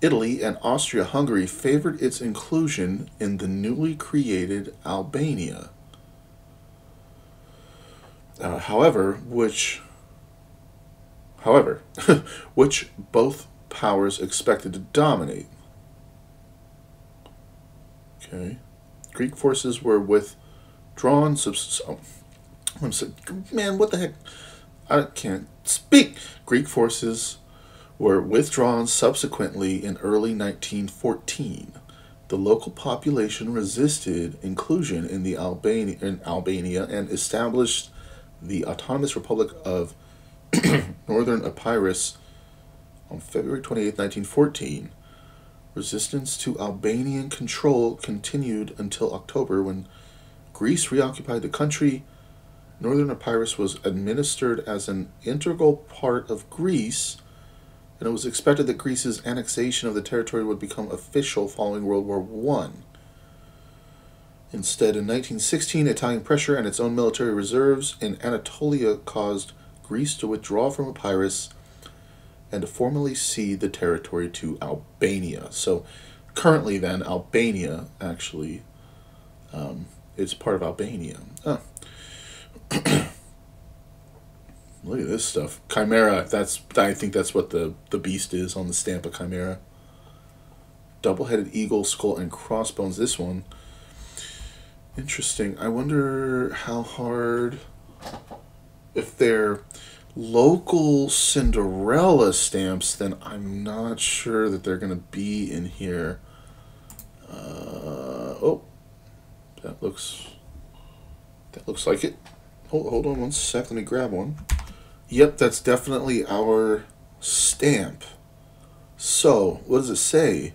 Speaker 1: Italy and Austria-Hungary favored its inclusion in the newly created Albania. However, which both powers expected to dominate. Okay. Greek forces were withdrawn. Man, what the heck? I can't speak. Greek forces were withdrawn subsequently in early 1914. The local population resisted inclusion in Albania and established the Autonomous Republic of Northern Epirus on February 28, 1914. Resistance to Albanian control continued until October, when Greece reoccupied the country. Northern Epirus was administered as an integral part of Greece, and it was expected that Greece's annexation of the territory would become official following World War I. Instead, in 1916, Italian pressure and its own military reserves in Anatolia caused Greece to withdraw from Epirus and to formally cede the territory to Albania. So currently then, Albania actually is part of Albania. Look at this stuff. Chimera, I think that's what the beast is on the stamp of Chimera. Double-headed eagle, skull, and crossbones. This one. Interesting. I wonder how hard, if they're local Cinderella stamps, then I'm not sure that they're going to be in here. That looks like it. Hold on one sec. Let me grab one. Yep, that's definitely our stamp. So, what does it say?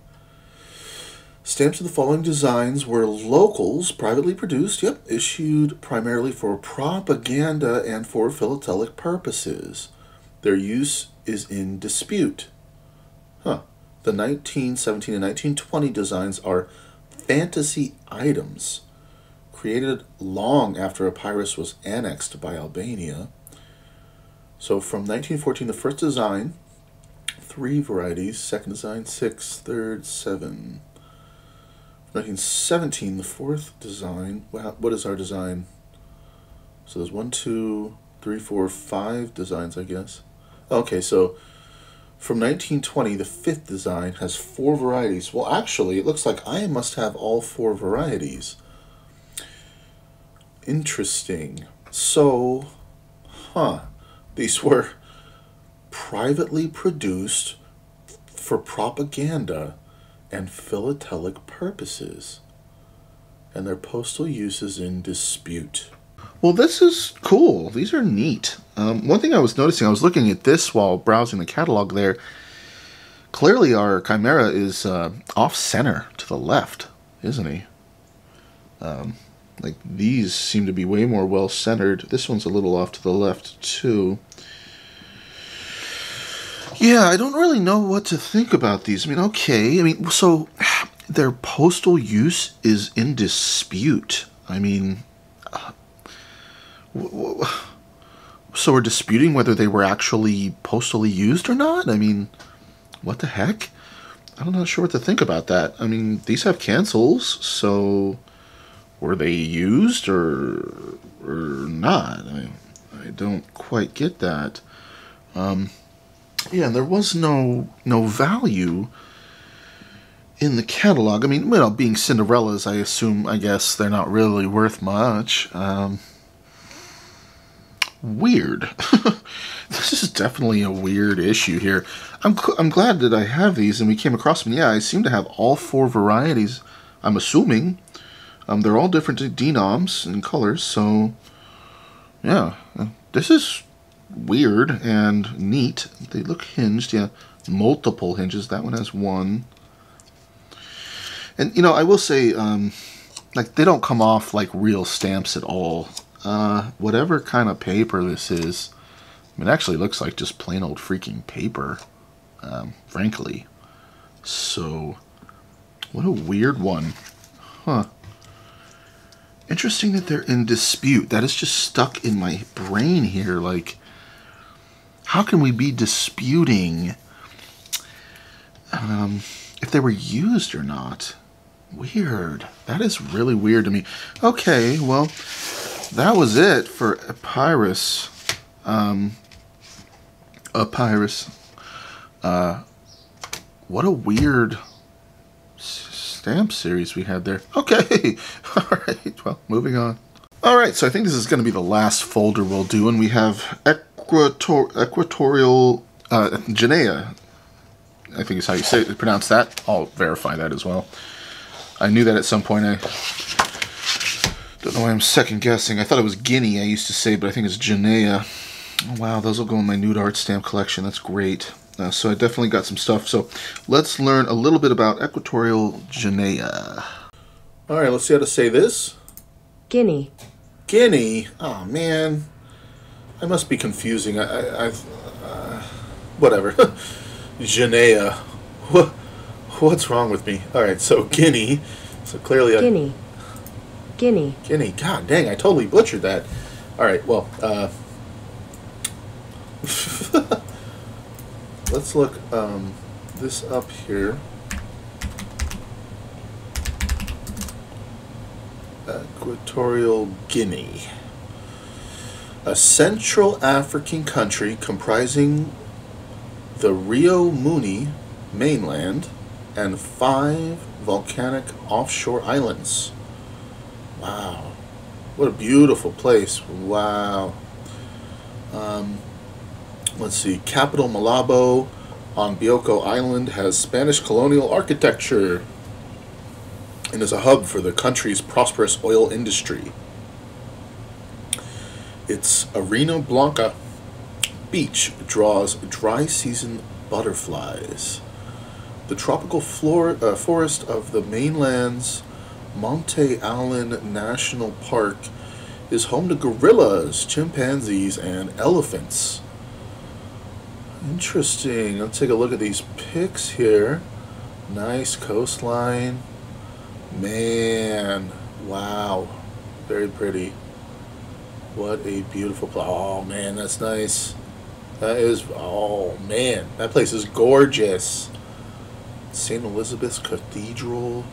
Speaker 1: Stamps of the following designs were locals, privately produced, issued primarily for propaganda and for philatelic purposes. Their use is in dispute. The 1917 and 1920 designs are fantasy items, created long after Epirus was annexed by Albania. So from 1914, the first design, 3 varieties, second design, 6, third, 7. 1917, the fourth design. What is our design? So there's 1, 2, 3, 4, 5 designs, I guess. Okay, so from 1920, the fifth design has 4 varieties. Well, actually, it looks like I must have all 4 varieties. Interesting. So, these were privately produced for propaganda and philatelic purposes, and their postal use is in dispute. Well, this is cool. These are neat. One thing I was noticing, I was looking at this while browsing the catalog there. Clearly our Chimera is off-center to the left, isn't he? Like, these seem to be way more well-centered. This one's a little off to the left, too. Yeah, I don't really know what to think about these. So their postal use is in dispute. So we're disputing whether they were actually postally used or not? What the heck? I'm not sure what to think about that. These have cancels, so were they used or not? I don't quite get that. Yeah, and there was no value in the catalog. Being Cinderellas, I guess they're not really worth much. Weird. this is definitely a weird issue here. I'm glad that I have these and we came across them. Yeah, I seem to have all 4 varieties, I'm assuming. They're all different denoms and colors, so yeah. This is weird and neat. They look hinged, yeah. Multiple hinges. That one has 1. And, you know, I will say, like, they don't come off like real stamps at all. Whatever kind of paper this is, I mean, it actually looks like just plain old freaking paper, frankly. So, what a weird one. Huh. Interesting that they're in dispute. That is just stuck in my brain here. Like, how can we be disputing if they were used or not? Weird. That is really weird to me. Okay, well, that was it for Epirus. Epirus. What a weird stamp series we had there. Okay. Alright, well, moving on. Alright, so I think this is going to be the last folder we'll do, and we have Equatorial Guinea. I think is how you pronounce that. I'll verify that as well. I knew that at some point. I don't know why I'm second guessing. I thought it was Guinea I used to say, but I think it's Guinea. Oh, wow, those will go in my nude art stamp collection. That's great. So I definitely got some stuff. So let's learn a little bit about Equatorial Guinea. Alright, let's see how to say this.
Speaker 2: Guinea.
Speaker 1: Guinea? Oh, man. I must be confusing. Whatever. Guinea. What's wrong with me? Alright, so Guinea. So clearly
Speaker 2: Guinea. Guinea.
Speaker 1: Guinea. God dang, I totally butchered that. Alright, well, let's look this up here. Equatorial Guinea. A Central African country comprising the Rio Muni mainland and 5 volcanic offshore islands. Wow. What a beautiful place. Wow. Let's see. Capital Malabo on Bioko Island has Spanish colonial architecture and is a hub for the country's prosperous oil industry. Its Arena Blanca beach draws dry season butterflies. The tropical forest of the mainland's Monte Allen National Park is home to gorillas, chimpanzees, and elephants. Interesting. Let's take a look at these pics here. Nice coastline. Man, wow. Very pretty. What a beautiful place. Oh, man, that's nice. That is, oh, man. That place is gorgeous. St. Elizabeth's Cathedral.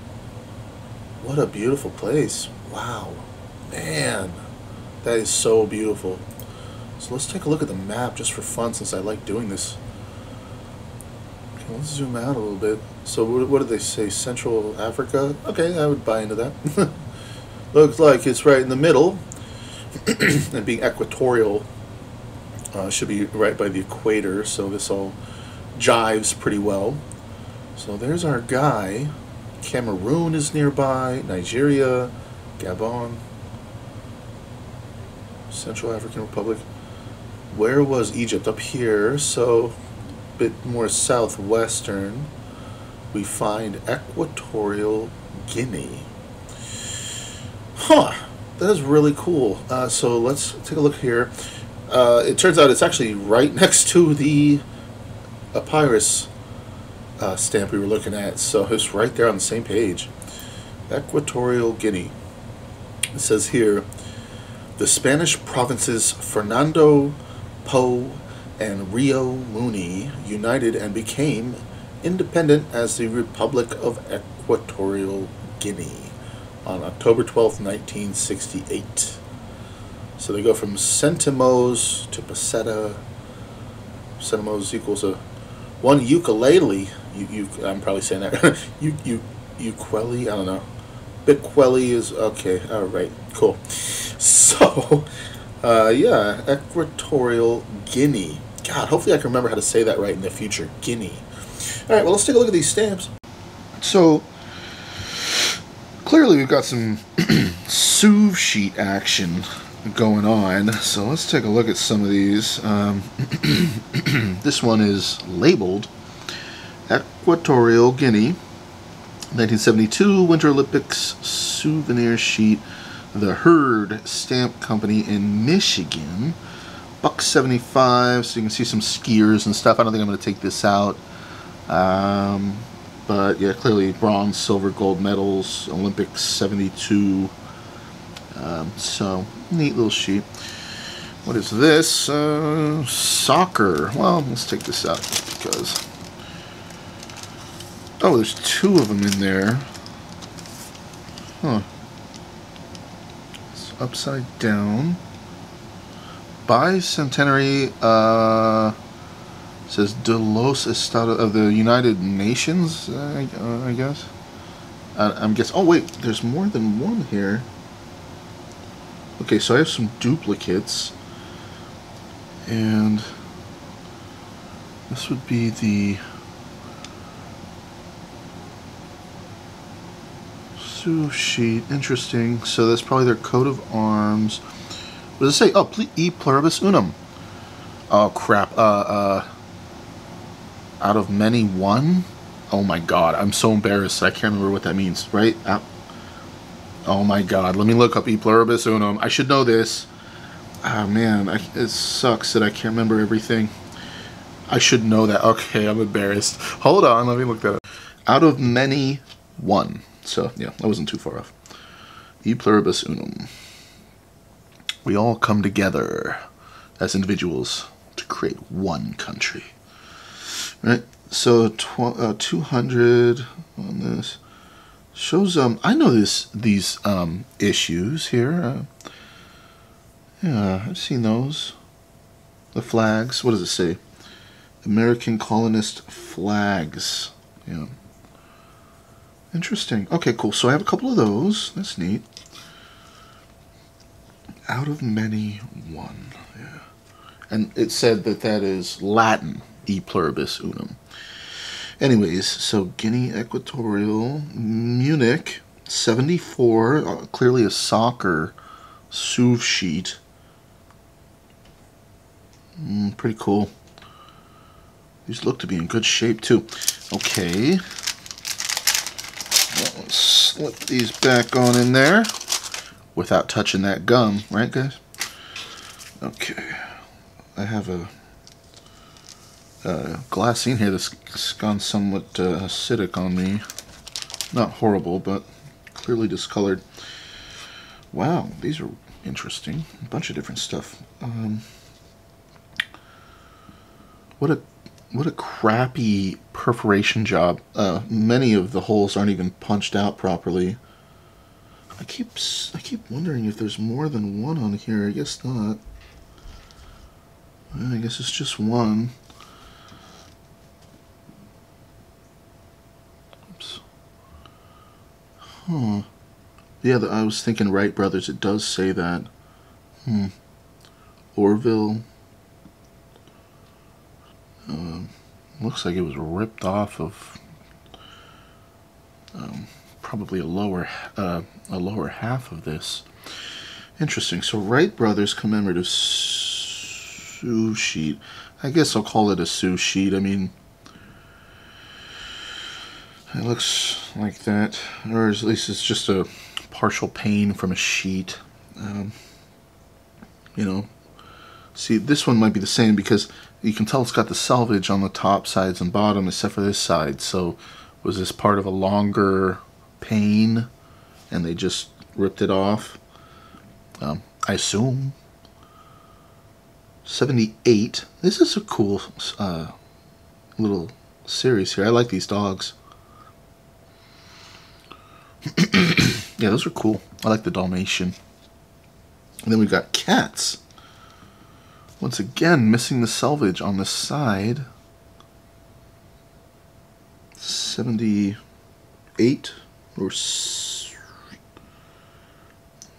Speaker 1: What a beautiful place. Wow. Man, that is so beautiful. So let's take a look at the map just for fun since I like doing this. Okay, let's zoom out a little bit. So what did they say? Central Africa? Okay, I would buy into that. Looks like it's right in the middle. And being equatorial, should be right by the equator, so this all jives pretty well. So there's our guy. Cameroon is nearby, Nigeria, Gabon, Central African Republic. Where was Egypt? Up here, so a bit more southwestern. We find Equatorial Guinea. Huh, that is really cool. So let's take a look here. It turns out it's actually right next to the Epirus stamp we were looking at, so it's right there on the same page. Equatorial Guinea. It says here, the Spanish provinces Fernando, Po, and Rio Muni united and became independent as the Republic of Equatorial Guinea on October 12th, 1968. So they go from centimos to peseta. Centimos equals one ukulele. I'm probably saying that. Ukulele, I don't know. Biqueli is okay. All right, cool. So, yeah, Equatorial Guinea.
Speaker 3: God, hopefully I can remember how to say that right in the future. Guinea. All right, well, let's take a look at these stamps.
Speaker 1: So, clearly we've got some Suv sheet action going on. So let's take a look at some of these. This one is labeled Equatorial Guinea, 1972 Winter Olympics souvenir sheet. The Herd Stamp Company in Michigan. $1.75, so you can see some skiers and stuff. I don't think I'm going to take this out. But yeah, clearly bronze, silver, gold medals, Olympics 72. So, neat little sheet. What is this? Soccer. Well, let's take this out just because. Oh, there's two of them in there. Huh. It's upside down. Bicentenary, says De los Estados of the United Nations, I guess. I'm guessing. Oh, wait, there's more than one here. Okay, so I have some duplicates. And this would be the Sioux sheet. Interesting. So that's probably their coat of arms. What does it say? Oh, E pluribus unum. Oh, crap. Out of many, one? Oh my god, I'm so embarrassed. I can't remember what that means, right? Oh my god, let me look up E pluribus unum. I should know this. Ah, man, it sucks that I can't remember everything. I should know that. Okay, I'm embarrassed. Hold on, let me look that up. Out of many, one. So, yeah, I wasn't too far off. E pluribus unum. We all come together as individuals to create one country. Right? So 200 on this shows. I know these issues here. Yeah, I've seen those. The flags. What does it say? American colonist flags. Yeah. Interesting. Okay, cool. So I have a couple of those. That's neat. Out of many, one. Yeah. And it said that is Latin, E pluribus unum. Anyways, so Guinea Equatorial, Munich, 74, clearly a soccer Suv sheet. Pretty cool. These look to be in good shape, too. Okay. Let's slip these back on in there. Without touching that gum, right guys? Okay. I have a glassine here that's gone somewhat acidic on me. Not horrible, but clearly discolored. Wow, these are interesting. A bunch of different stuff. What a crappy perforation job. Many of the holes aren't even punched out properly. I keep wondering if there's more than one on here. I guess not. I guess it's just one. Oops. Huh. Yeah, I was thinking Wright Brothers. It does say that. Orville. Looks like it was ripped off of probably a lower half of this. Interesting. So Wright Brothers commemorative Sioux sheet. I guess I'll call it a Sioux sheet. I mean, it looks like that, or at least it's just a partial pane from a sheet. You know, see, this one might be the same because you can tell it's got the selvage on the top, sides, and bottom, except for this side. So, was this part of a longer pane, and they just ripped it off? I assume. 78. This is a cool little series here. I like these dogs. Yeah, those are cool. I like the Dalmatian. And then we've got cats. Once again, missing the selvage on the side. 78 or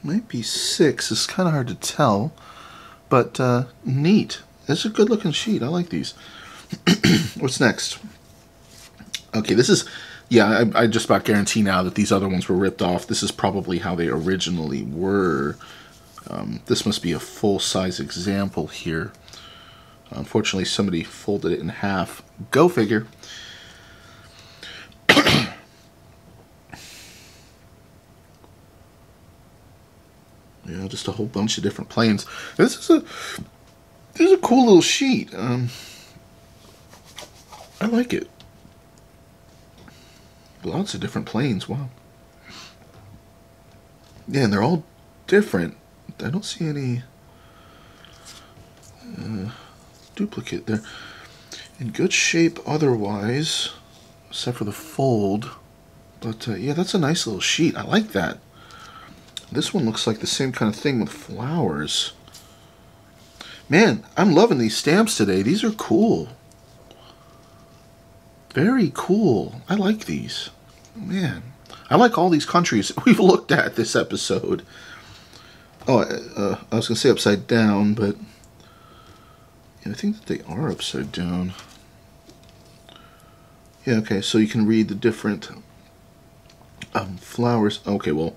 Speaker 1: might be 6. It's kind of hard to tell, but neat. It's a good looking sheet. I like these. What's next? Okay, this is... Yeah, I just about guarantee now that these other ones were ripped off. This is probably how they originally were. This must be a full-size example here. Unfortunately, somebody folded it in half. Go figure. Yeah, just a whole bunch of different planes. This is a cool little sheet. I like it. Lots of different planes. Wow. Yeah, and they're all different. I don't see any duplicate. They're in good shape otherwise, except for the fold. But yeah, that's a nice little sheet. I like that. This one looks like the same kind of thing with flowers. Man, I'm loving these stamps today. These are cool. Very cool. I like these. Man, I like all these countries we've looked at this episode. Oh, I was going to say upside down, but yeah, I think that they are upside down. Yeah, okay, so you can read the different flowers. Okay, well,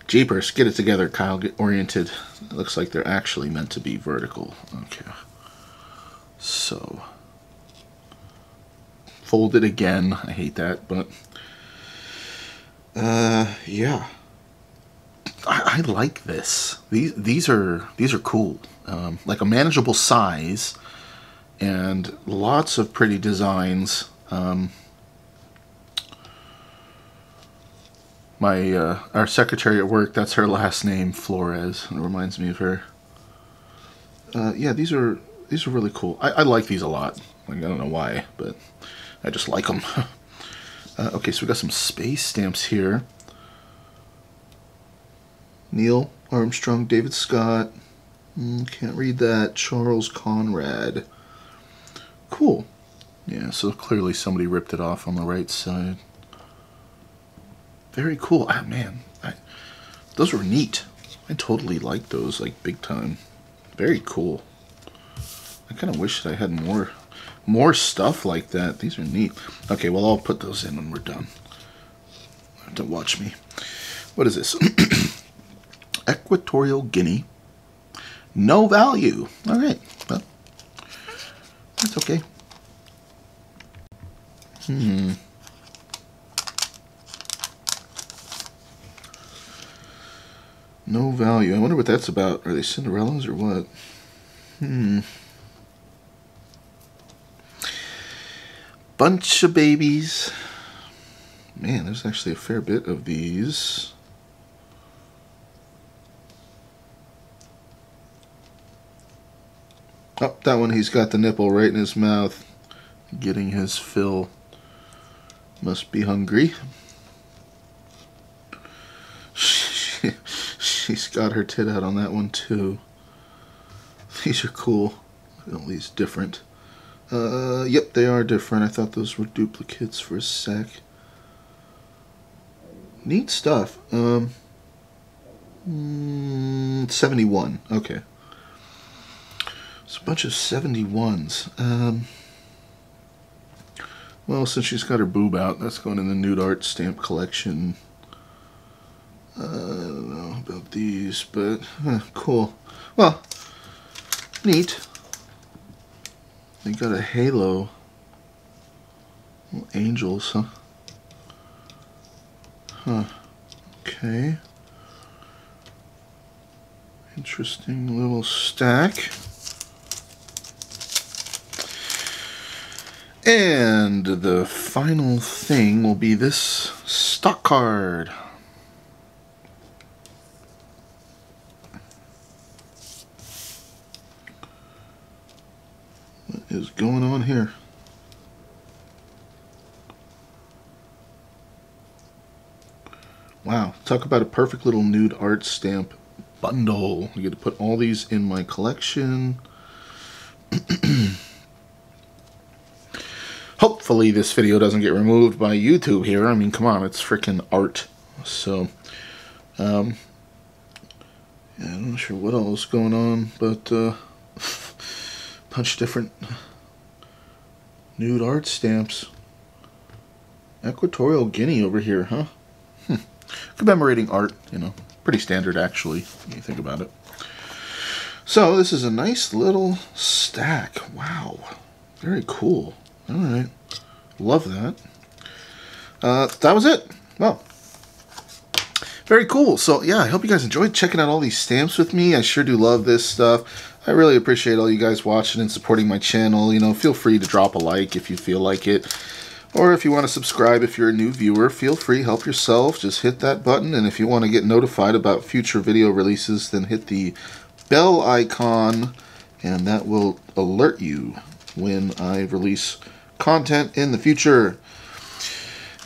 Speaker 1: jeepers, get it together, Kyle. Get oriented. It looks like they're actually meant to be vertical. Okay. So, fold it again. I hate that, but yeah. I like this. These are cool. Like a manageable size and lots of pretty designs. Our secretary at work, that's her last name, Flores. It reminds me of her. Yeah, these are really cool. I like these a lot. Like, I don't know why, but I just like them. Okay, so we got some space stamps here. Neil Armstrong, David Scott. Can't read that. Charles Conrad. Cool. Yeah, so clearly somebody ripped it off on the right side. Very cool. Ah, man, those were neat. I totally like those, like, big time. Very cool. I kind of wish that I had more stuff like that. These are neat. Okay, well, I'll put those in when we're done. Don't watch me. What is this? Equatorial Guinea. No value. All right. Well, that's okay. No value. I wonder what that's about. Are they Cinderellas or what? Bunch of babies. Man, there's actually a fair bit of these. Oh, that one, he's got the nipple right in his mouth. Getting his fill. Must be hungry. She's got her tit out on that one too. These are cool. At least different. Yep, they are different. I thought those were duplicates for a sec. Neat stuff. 71. Okay. It's a bunch of 71s. Well, since she's got her boob out, that's going in the nude art stamp collection. I don't know about these, but cool. Well, neat. They got a halo. Little angels, huh? Huh. Okay. Interesting little stack. And the final thing will be this stock card. What is going on here? Wow, talk about a perfect little nude art stamp bundle. I get to put all these in my collection. Hopefully this video doesn't get removed by YouTube here. I mean, come on, it's freaking art. So, yeah, I'm not sure what all is going on, but bunch of different nude art stamps. Equatorial Guinea over here, huh? Commemorating art, you know. Pretty standard, actually, when you think about it. So, this is a nice little stack. Wow. Very cool. Alright. Love that. That was it. Well, very cool. So, yeah, I hope you guys enjoyed checking out all these stamps with me. I sure do love this stuff. I really appreciate all you guys watching and supporting my channel. You know, feel free to drop a like if you feel like it. Or if you want to subscribe if you're a new viewer, feel free, help yourself. Just hit that button. And if you want to get notified about future video releases, then hit the bell icon. And that will alert you when I release content in the future.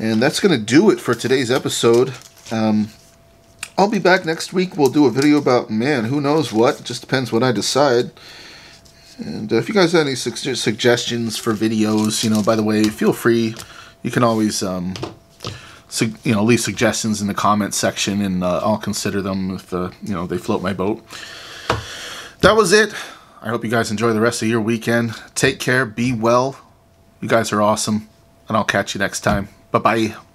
Speaker 1: And that's going to do it for today's episode. I'll be back next week. We'll do a video about, man, who knows what. It just depends what I decide. And if you guys have any suggestions for videos, you know, by the way, feel free. You can always, leave suggestions in the comments section, and I'll consider them if, they float my boat. That was it. I hope you guys enjoy the rest of your weekend. Take care. Be well. You guys are awesome. And I'll catch you next time. Bye-bye.